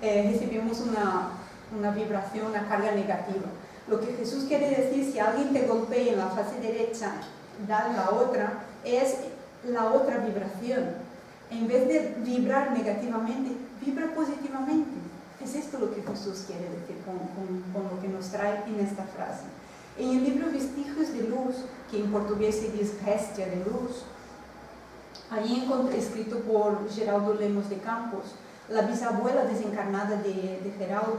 recibimos una vibración, una carga negativa. Lo que Jesús quiere decir, si alguien te golpea en la fase derecha, da la otra, es la otra vibración. En vez de vibrar negativamente, vibra positivamente. Es esto lo que Jesús quiere decir con lo que nos trae en esta frase. En el libro Vestigios de Luz, que en portugués se dice Restia de Luz, ahí encontré escrito por Geraldo Lemos de Campos, la bisabuela desencarnada de Geraldo,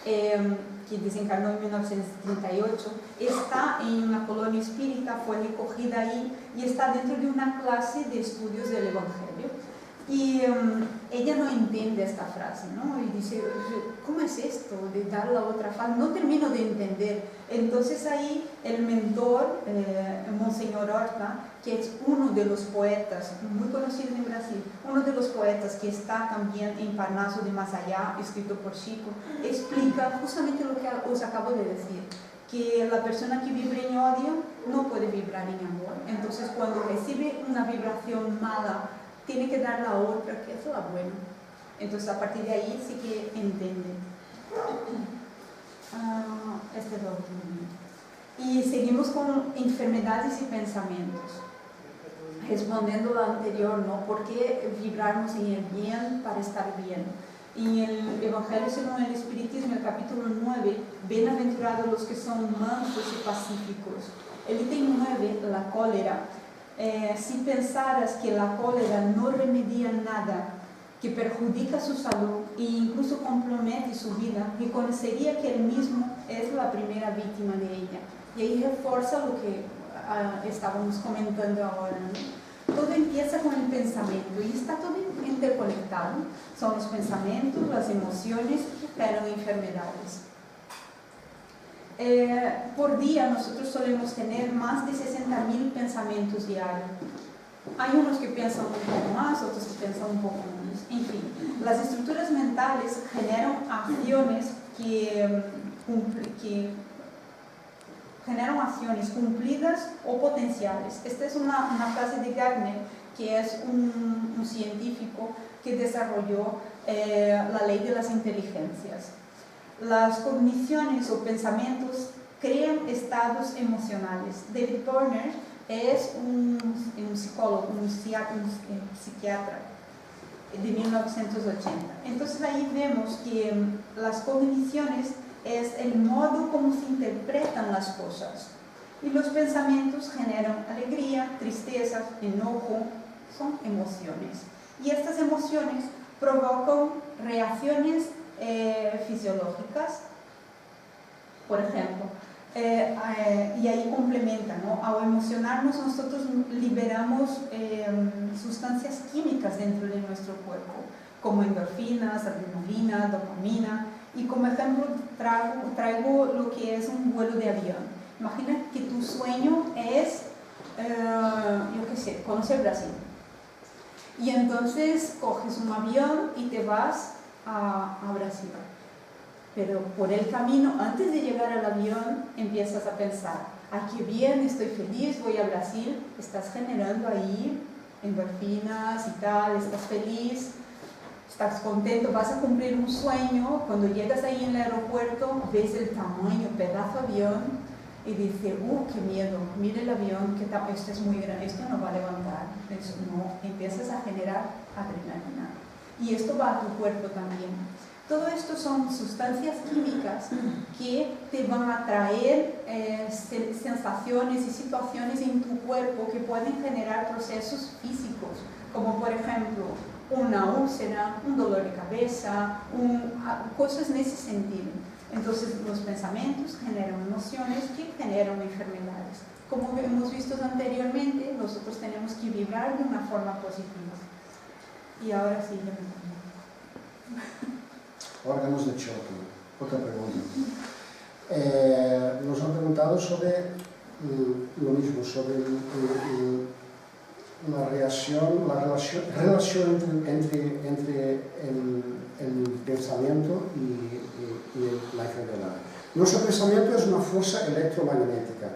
que desencarnó en 1938, está en una colonia espírita, fue recogida ahí y está dentro de una clase de estudios del Evangelio. Y ella no entiende esta frase, ¿no? Y dice, ¿cómo es esto de dar la otra fase? No termino de entender. Entonces ahí el mentor, Monseñor Horta, que es uno de los poetas muy conocidos en Brasil, uno de los poetas que está también en Parnaso de Más Allá, escrito por Chico, explica justamente lo que os acabo de decir, que la persona que vibra en odio no puede vibrar en amor. Entonces cuando recibe una vibración mala, tiene que dar la otra, que es la buena. Entonces a partir de ahí sí que entiende. Este es lo último. Y seguimos con enfermedades y pensamientos. Respondiendo a lo anterior, ¿no? ¿Por qué vibrarnos en el bien para estar bien? En el Evangelio según el Espiritismo, el capítulo 9, bienaventurados los que son mansos y pacíficos. El ítem 9, la cólera. Si pensaras que la cólera no remedia nada, que perjudica su salud e incluso compromete su vida, reconocería que él mismo es la primera víctima de ella. Y ahí refuerza lo que estábamos comentando ahora, ¿no? Todo empieza con el pensamiento y está todo interconectados. Son los pensamientos, las emociones que generan enfermedades. Por día nosotros solemos tener más de 60.000 pensamientos diarios. Hay unos que piensan un poco más, otros que piensan un poco menos. En fin, las estructuras mentales generan acciones que generan acciones cumplidas o potenciales. Esta es una frase de Gardner, que es un científico que desarrolló la ley de las inteligencias. Las cogniciones o pensamientos crean estados emocionales. David Turner es un psicólogo, un psiquiatra de 1980. Entonces ahí vemos que las cogniciones es el modo como se interpretan las cosas. Y los pensamientos generan alegría, tristeza, enojo, son emociones. Y estas emociones provocan reacciones fisiológicas, por ejemplo, y ahí complementa, ¿no? Al emocionarnos nosotros liberamos sustancias químicas dentro de nuestro cuerpo, como endorfinas, adrenalina, dopamina, y como ejemplo traigo lo que es un vuelo de avión. Imagina que tu sueño es, yo qué sé, conocer Brasil. Y entonces coges un avión y te vas a Brasil. Pero por el camino, antes de llegar al avión, empiezas a pensar, ¡ay, qué bien, estoy feliz, voy a Brasil! Estás generando ahí endorfinas y tal, estás feliz, estás contento, vas a cumplir un sueño. Cuando llegas ahí en el aeropuerto, ves el tamaño, pedazo de avión, y dices, qué miedo, mira el avión, esto es muy grande, esto no va a levantar. Eso no, empiezas a generar adrenalina. Y esto va a tu cuerpo también. Todo esto son sustancias químicas que te van a traer sensaciones y situaciones en tu cuerpo que pueden generar procesos físicos, como por ejemplo una úlcera, un dolor de cabeza, cosas en ese sentido. Entonces los pensamientos generan emociones que generan enfermedades. Como hemos visto anteriormente, nosotros tenemos que vibrar de una forma positiva. Y ahora sí, ya me Órganos de choque. Otra pregunta. Nos han preguntado sobre lo mismo, sobre la relación entre el pensamiento y la enfermedad. Nuestro pensamiento es una fuerza electromagnética.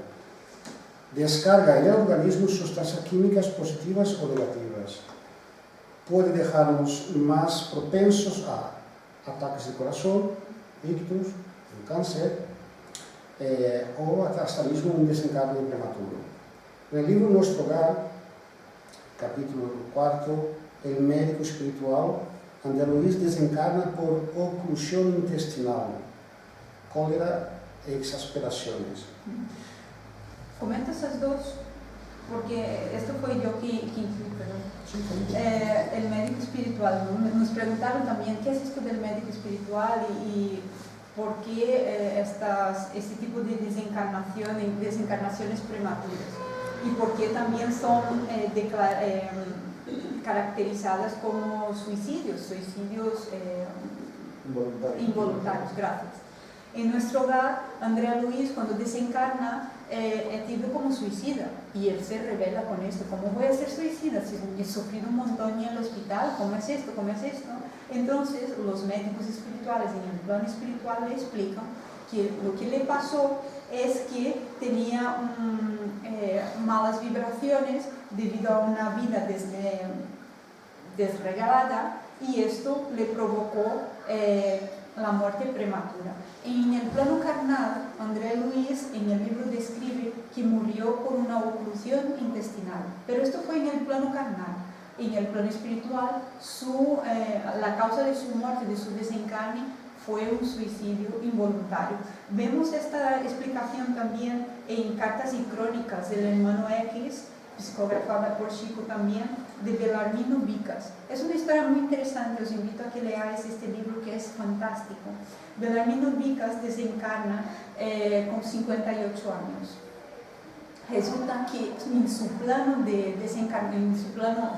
Descarga en el organismo sustancias químicas positivas o negativas. Puede dejarnos más propensos a ataques de corazón, ictus, un cáncer, o hasta mismo un desencarne prematuro. En el libro Nuestro Hogar, capítulo 4, el médico espiritual André Luiz desencarna por oclusión intestinal, cólera e exasperaciones. Comenta esas dos, porque esto fue yo que incluí, perdón. El médico espiritual, ¿no? Nos preguntaron también qué es esto del médico espiritual y por qué este tipo de desencarnaciones prematuras, y por qué también son caracterizadas como suicidios involuntarios. Gracias. En Nuestro Hogar, André Luiz, cuando desencarna, es tido como suicida, y él se revela con esto. ¿Cómo voy a ser suicida si he sufrido un montón en el hospital? ¿Cómo es esto? ¿Cómo es esto? Entonces los médicos espirituales en el plano espiritual le explican que lo que le pasó es que tenía malas vibraciones debido a una vida desreglada, y esto le provocó la muerte prematura. En el plano carnal, André Luiz en el libro describe que murió por una oclusión intestinal, pero esto fue en el plano carnal. En el plano espiritual, la causa de su muerte, de su desencarne, fue un suicidio involuntario. Vemos esta explicación también en Cartas y Crónicas del Hermano X, psicografada por Chico también, de Belarmino Vicas. Es una historia muy interesante, os invito a que leáis este libro, que es fantástico. Belarmino Vicas desencarna con 58 años. Resulta que en su plano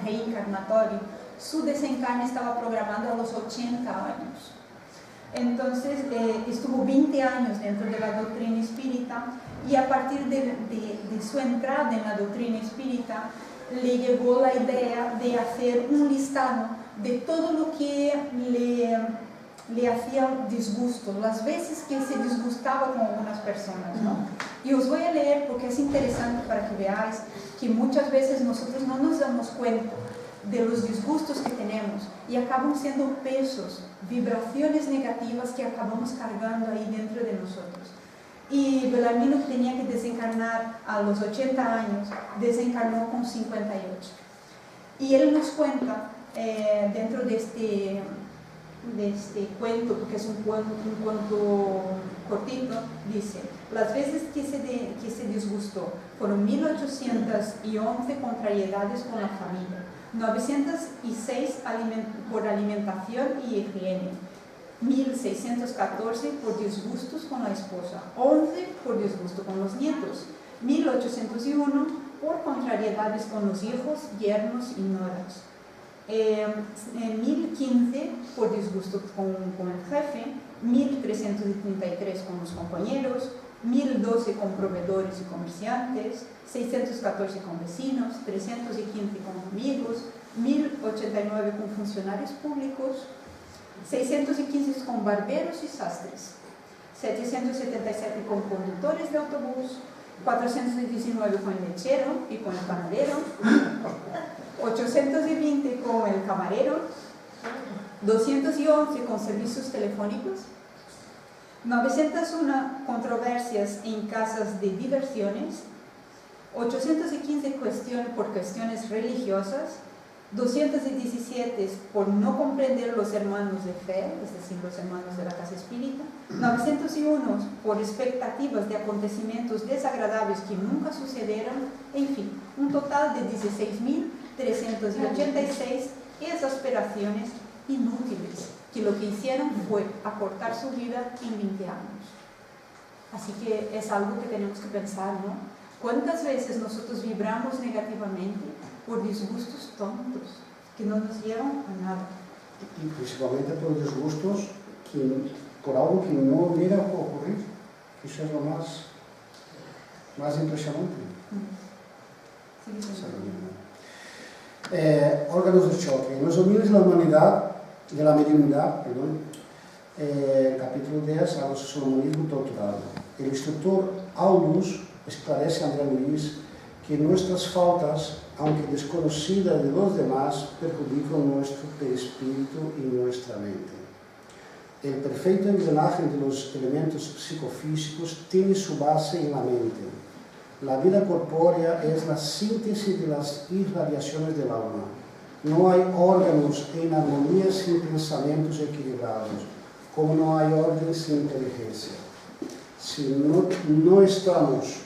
reencarnatorio, su desencarne estaba programado a los 80 años. Entonces estuvo 20 años dentro de la doctrina espírita y a partir de su entrada en la doctrina espírita le llegó la idea de hacer un listado de todo lo que le hacía disgusto, las veces que se disgustaba con algunas personas, ¿no? Y os voy a leer porque es interesante para que veáis que muchas veces nosotros no nos damos cuenta de los disgustos que tenemos y acaban siendo pesos, vibraciones negativas que acabamos cargando ahí dentro de nosotros. Y Belarmino, que tenía que desencarnar a los 80 años, desencarnó con 58. Y él nos cuenta, dentro de este cuento, porque es un cuento cortito, dice: las veces que se disgustó fueron 1811 contrariedades con la familia, 906 por alimentación y higiene, 1614 por disgustos con la esposa, 11 por disgusto con los nietos, 1801 por contrariedades con los hijos, yernos y noras, 1015 por disgusto con el jefe, 1333 con los compañeros, 1012 con proveedores y comerciantes, 614 con vecinos, 315 con amigos, 1089 con funcionarios públicos, 615 con barberos y sastres, 777 con conductores de autobús, 419 con el lechero y con el panadero, 820 con el camarero, 211 con servicios telefónicos, 901 controversias en casas de diversiones, 815 por cuestiones religiosas, 217 por no comprender los hermanos de fe, es decir, los hermanos de la casa espírita, 901 por expectativas de acontecimientos desagradables que nunca sucedieron, en fin, un total de 16.386 exasperaciones inútiles, que lo que hicieron fue acortar su vida en 20 años. Así que es algo que tenemos que pensar, ¿no? ¿Cuántas veces nosotros vibramos negativamente por disgustos tontos que no nos llevan a nada? Y principalmente por disgustos por algo que no hubiera ocurrido. Eso es lo más impresionante. Sí, órganos de choque. En los dominios de la humanidad, de la mediunidad, capítulo 10, habla sobre el monismo torturado. El instructor Aulus esclarece a André Luis que nuestras faltas, aunque desconocidas de los demás, perjudican nuestro perispíritu y nuestra mente. El perfecto engranaje de los elementos psicofísicos tiene su base en la mente. La vida corpórea es la síntesis de las irradiaciones del alma. No hay órganos en armonía sin pensamientos equilibrados, como no hay orden sin inteligencia. Si no estamos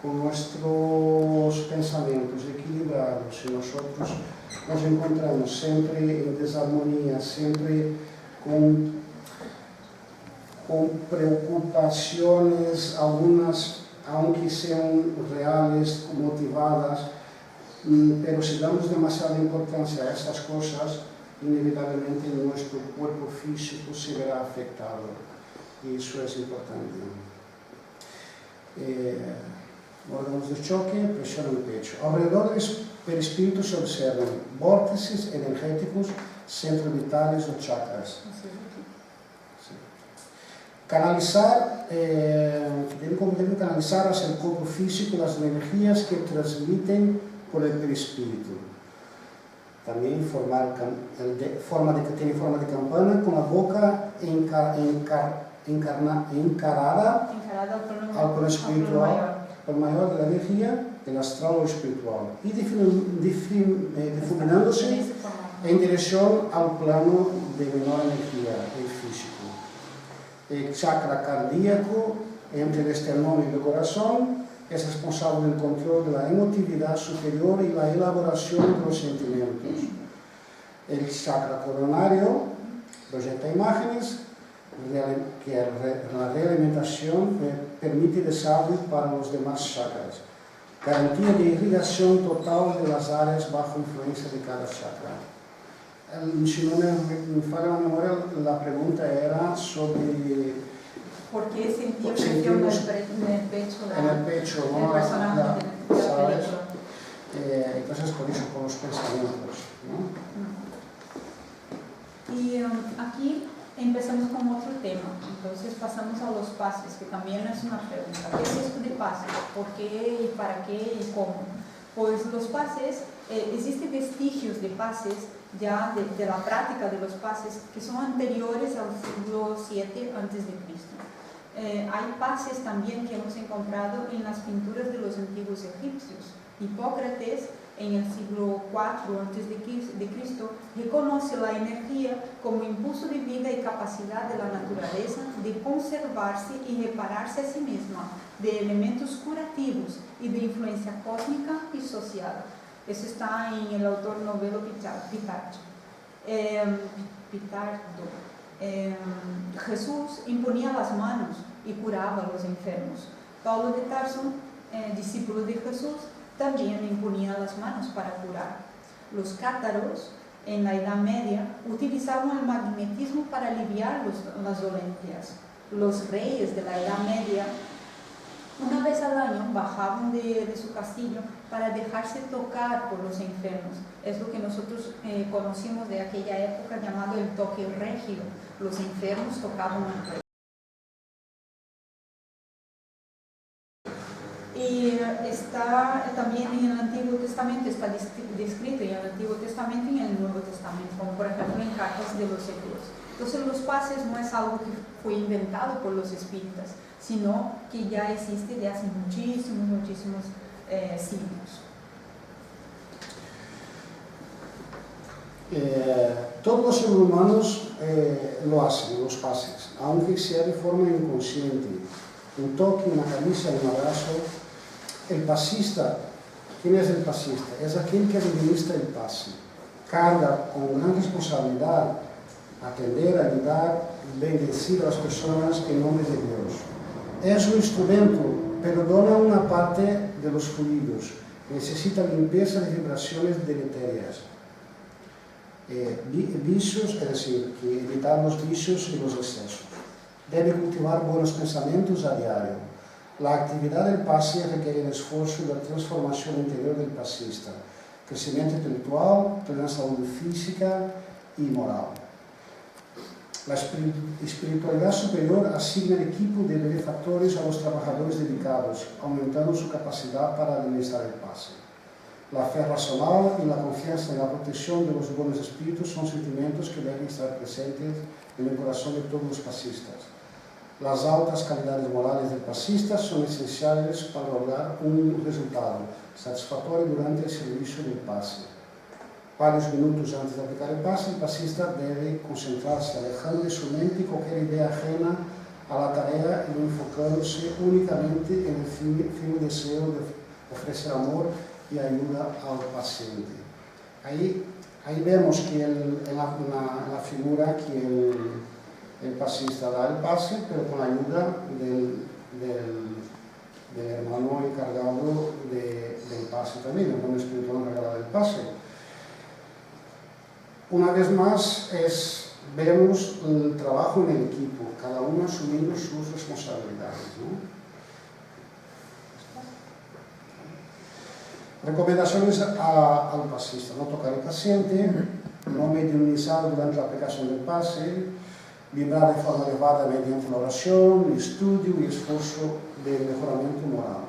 con nuestros pensamientos equilibrados, si nosotros nos encontramos siempre en desarmonía, siempre con preocupaciones, algunas aunque sean reales, motivadas, pero si damos demasiada importancia a estas cosas, inevitablemente nuestro cuerpo físico se verá afectado, y eso es importante. Órganos de choque, presión en el pecho. Alrededor del perispíritu se observan vórtices energéticos, centros vitales o chakras. Canalizar, tiene como objetivo canalizar hacia el cuerpo físico las energías que transmiten por el perispíritu. También tiene forma de campana, con la boca encarada al plano espiritual, al mayor de la energía, el astral o espiritual, y difuminándose en dirección al plano de menor energía, el físico. El chakra cardíaco, entre el esternón y el corazón, es responsable del control de la emotividad superior y la elaboración de los sentimientos. El chakra coronario proyecta imágenes que la realimentación permite desarrollo para los demás chakras. Garantía de irrigación total de las áreas bajo influencia de cada chakra. si no me falla la memoria, la pregunta era sobre... ¿Por qué sentía presión en el pecho? En el pecho, ¿no? El personaje de la película. Entonces, por eso, por los pensamientos, ¿no? Y aquí empezamos con otro tema. Entonces pasamos a los pases, que también es una pregunta. ¿Qué es esto de pases? ¿Por qué y para qué y cómo? Pues los pases, existen vestigios de pases ya de la práctica de los pases que son anteriores al siglo VII a.C. Hay pases también que hemos encontrado en las pinturas de los antiguos egipcios. Hipócrates, en el siglo IV a.C., reconoce la energía como impulso de vida y capacidad de la naturaleza de conservarse y repararse a sí misma, de elementos curativos y de influencia cósmica y social. Eso está en el autor novelo Pitardo. Jesús imponía las manos y curaba a los enfermos. Paulo de Tarso, discípulo de Jesús, también imponía las manos para curar. Los cátaros, en la Edad Media, utilizaban el magnetismo para aliviar las dolencias. Los reyes de la Edad Media, una vez al año, bajaban de su castillo para dejarse tocar por los enfermos. Es lo que nosotros conocimos de aquella época llamado el toque regio. Los enfermos tocaban al rey. Y está también en el Antiguo Testamento, está descrito en el Antiguo Testamento y en el Nuevo Testamento, como por ejemplo en cartas de los séculos. Entonces los pases no es algo que fue inventado por los espíritas, sino que ya existe de hace muchísimos siglos. Todos los seres humanos lo hacen, los pases, aunque sea de forma inconsciente. Un toque, una caricia, un abrazo. El pasista, ¿quién es el pasista? Es aquel que administra el pase. Carga con gran responsabilidad atender, ayudar, bendecir a las personas en nombre de Dios. Es un instrumento, pero dona una parte de los fluidos. Necesita limpieza de vibraciones deleterias. Vicios, es decir, que evitar los vicios y los excesos. Debe cultivar buenos pensamientos a diario. La actividad del pase requiere el esfuerzo y la transformación interior del pasista, crecimiento intelectual, plena salud física y moral. La espiritualidad superior asigna el equipo de benefactores a los trabajadores dedicados, aumentando su capacidad para administrar el pase. La fe racional y la confianza en la protección de los buenos espíritus son sentimientos que deben estar presentes en el corazón de todos los pasistas. Las altas calidades morales del pasista son esenciales para lograr un resultado satisfactorio durante el servicio del pase. Varios minutos antes de aplicar el pase, el pasista debe concentrarse, alejando de su mente cualquier idea ajena a la tarea y enfocándose únicamente en el firme deseo de ofrecer amor y ayuda al paciente. Ahí vemos que en la figura que el pasista da el pase, pero con la ayuda del hermano encargado del pase también, el hermano espiritual encargado del pase. Una vez más, vemos el trabajo en el equipo, cada uno asumiendo sus responsabilidades, ¿no? Recomendaciones al pasista: no tocar al paciente, no mediunizar durante la aplicación del pase, vibrar de forma elevada mediante la oración, estudio y esfuerzo de mejoramiento moral.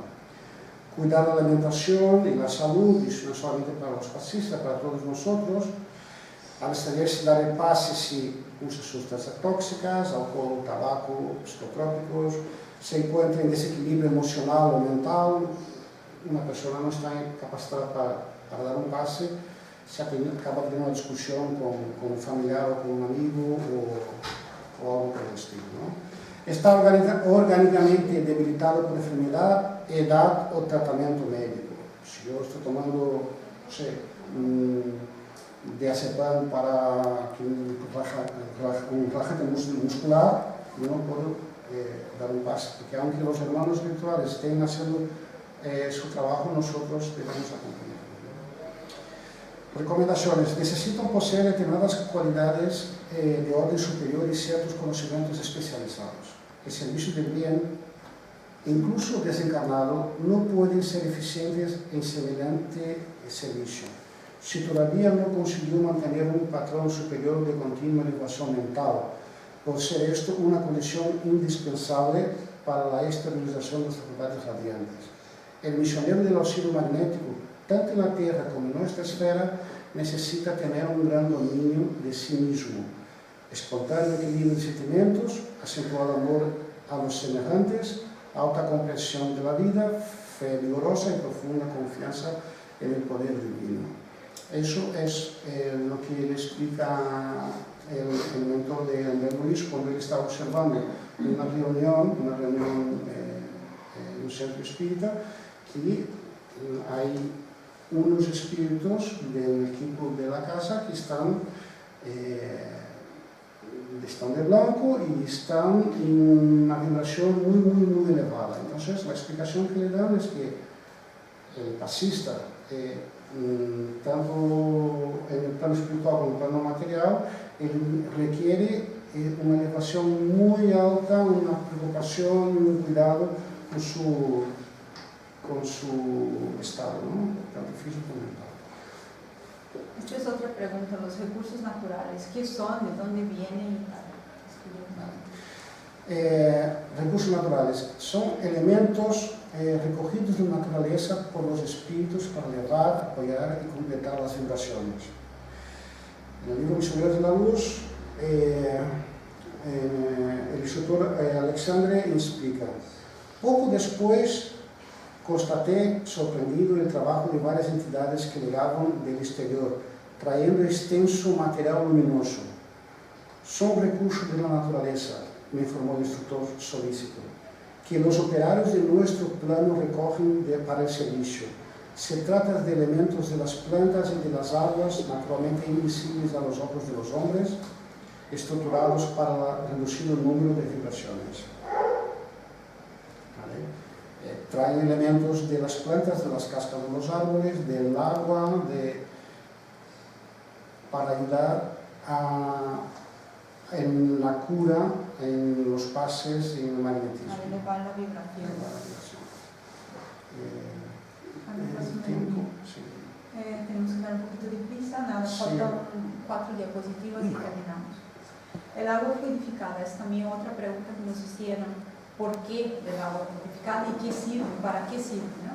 Cuidar la alimentación y la salud, y no solamente para los pasistas, para todos nosotros. Abstenerse de dar el pase si usa sustancias tóxicas, alcohol, tabaco, psicotrópicos, se encuentra en desequilibrio emocional o mental. Una persona no está capacitada para dar un pase, se acaba teniendo una discusión con un familiar o con un amigo o algo por el estilo, ¿no? Está orgánicamente debilitado por enfermedad, edad o tratamiento médico. Si yo estoy tomando, no sé, diazepam para un relajante muscular, yo no puedo dar un pase, porque aunque los hermanos espirituales estén haciendo su trabajo, nosotros debemos acompañarlos, ¿no? Recomendaciones. Necesitan poseer determinadas cualidades de orden superior y ciertos conocimientos especializados. El servicio del bien, incluso desencarnado, no pueden ser eficientes en semejante servicio. Si todavía no consiguió mantener un patrón superior de continua elevación mental, por ser esto una condición indispensable para la estabilización de las facultades radiantes. El misionero del auxilio magnético, tanto en la Tierra como en nuestra esfera, necesita tener un gran dominio de sí mismo, espontáneo equilibrio de sentimientos, acentuado amor a los semejantes, alta comprensión de la vida, fe vigorosa y profunda confianza en el poder divino. Eso es lo que le explica el mentor de André Luis cuando él está observando una reunión en un centro espírita, que hay unos espíritus del equipo de la casa que están de blanco y están en una vibración muy elevada. Entonces, la explicación que le dan es que el pasista, tanto en el plano espiritual como en el plano material, él requiere una elevación muy alta, una preocupación, un cuidado con su estado, ¿no? Tanto físico como mental. Esta es otra pregunta, los recursos naturales, ¿qué son? ¿De dónde vienen? Recursos naturales son elementos recogidos de la naturaleza por los espíritus para elevar, apoyar y completar las vibraciones. En el libro Misioneros de la Luz, el instructor Alexandre explica: poco después constaté sorprendido el trabajo de varias entidades que llegaban del exterior, trayendo extenso material luminoso. Son recursos de la naturaleza, me informó el instructor solícito, que los operarios de nuestro plano recogen para el servicio. Se trata de elementos de las plantas y de las aguas, naturalmente invisibles a los ojos de los hombres, estructurados para reducir el número de vibraciones. Traen elementos de las plantas, de las cascas de los árboles, del agua, para ayudar en la cura, en los pases y en el magnetismo. Para elevar la vibración. Tenemos que dar un poquito de prisa, nada, faltan 4 diapositivas y terminamos. El agua fluidificada es también otra pregunta que nos hicieron. ¿Por qué del agua fluidificada y qué sirve? ¿Para qué sirve? ¿No?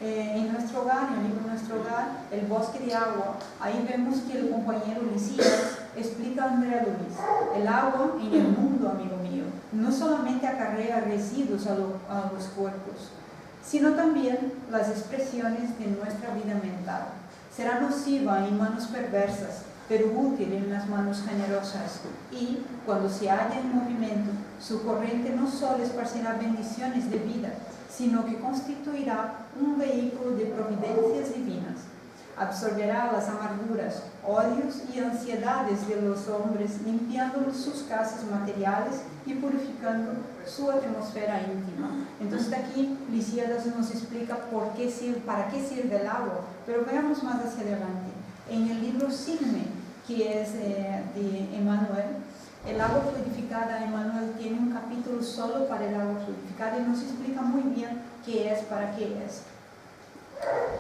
En nuestro hogar, en el libro Nuestro Hogar, el bosque de agua, ahí vemos que el compañero Licías explica a Andrea Luis: el agua en el mundo, amigo mío, no solamente acarrea residuos a los cuerpos, sino también las expresiones de nuestra vida mental. Será nociva en manos perversas, pero útil en las manos generosas, y cuando se halla en movimiento, su corriente no solo esparcirá bendiciones de vida, sino que constituirá un vehículo de providencias divinas. Absorberá las amarguras, odios y ansiedades de los hombres, limpiando sus casas materiales y purificando su atmósfera íntima. Entonces aquí Licíadas nos explica para qué sirve el agua, pero veamos más hacia adelante. En el libro Sígueme, que es de Emmanuel, el agua fluidificada, Emmanuel tiene un capítulo solo para el agua fluidificada y nos explica muy bien qué es, para qué es.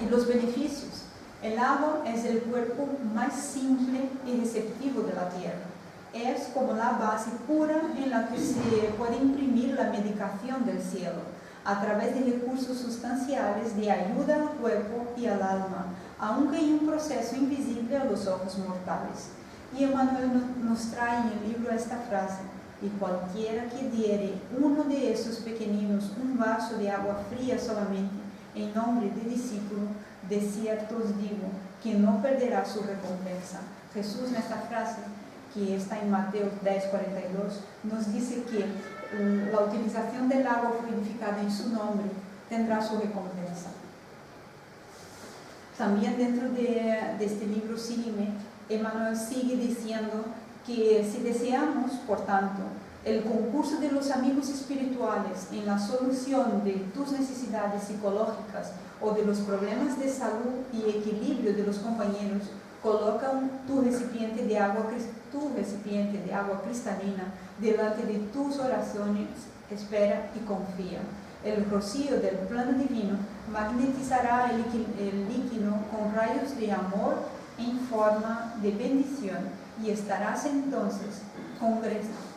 Y los beneficios. El agua es el cuerpo más simple y receptivo de la tierra. Es como la base pura en la que se puede imprimir la medicación del cielo, a través de recursos sustanciales de ayuda al cuerpo y al alma, aunque en un proceso invisible a los ojos mortales. Y Emmanuel nos trae en el libro esta frase: y cualquiera que diere uno de esos pequeñinos un vaso de agua fría solamente, en nombre de discípulo, de cierto os digo, que no perderá su recompensa. Jesús, en esta frase, que está en Mateo 10:42, nos dice que la utilización del agua fluidificada en su nombre tendrá su recompensa. También dentro de este libro Sígueme, Emmanuel sigue diciendo que si deseamos, por tanto, el concurso de los amigos espirituales en la solución de tus necesidades psicológicas o de los problemas de salud y equilibrio de los compañeros, coloca tu recipiente de agua cristalina delante de tus oraciones, espera y confía. El rocío del plano divino magnetizará el líquido con rayos de amor en forma de bendición y estarás entonces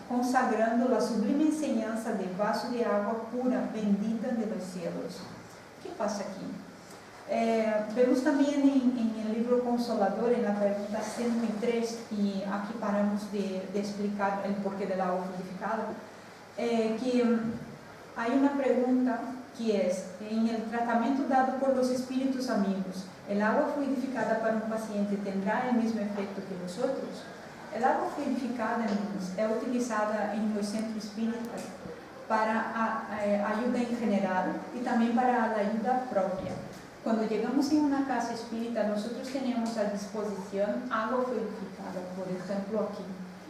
consagrando la sublime enseñanza de vaso de agua pura, bendita de los cielos. ¿Qué pasa aquí? Vemos también en el libro Consolador, en la pregunta 103, y aquí paramos de explicar el porqué del agua fluidificada, que hay una pregunta que es, en el tratamiento dado por los espíritus amigos, ¿el agua fluidificada para un paciente tendrá el mismo efecto que los otros? El agua fluidificada, hermanos, es utilizada en los centros espíritas para ayuda en general y también para la ayuda propia. Cuando llegamos en una casa espírita, nosotros tenemos a disposición agua fluidificada, por ejemplo aquí.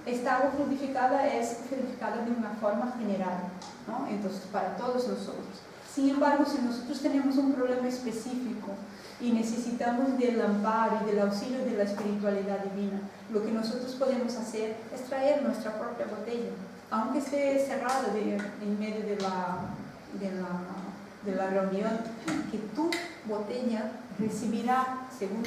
Esta agua fluidificada es fluidificada de una forma general, ¿no? Entonces, para todos nosotros. Sin embargo, si nosotros tenemos un problema específico y necesitamos del amparo y del auxilio de la espiritualidad divina, lo que nosotros podemos hacer es traer nuestra propia botella, aunque esté cerrada en medio de la reunión, que tu botella recibirá, según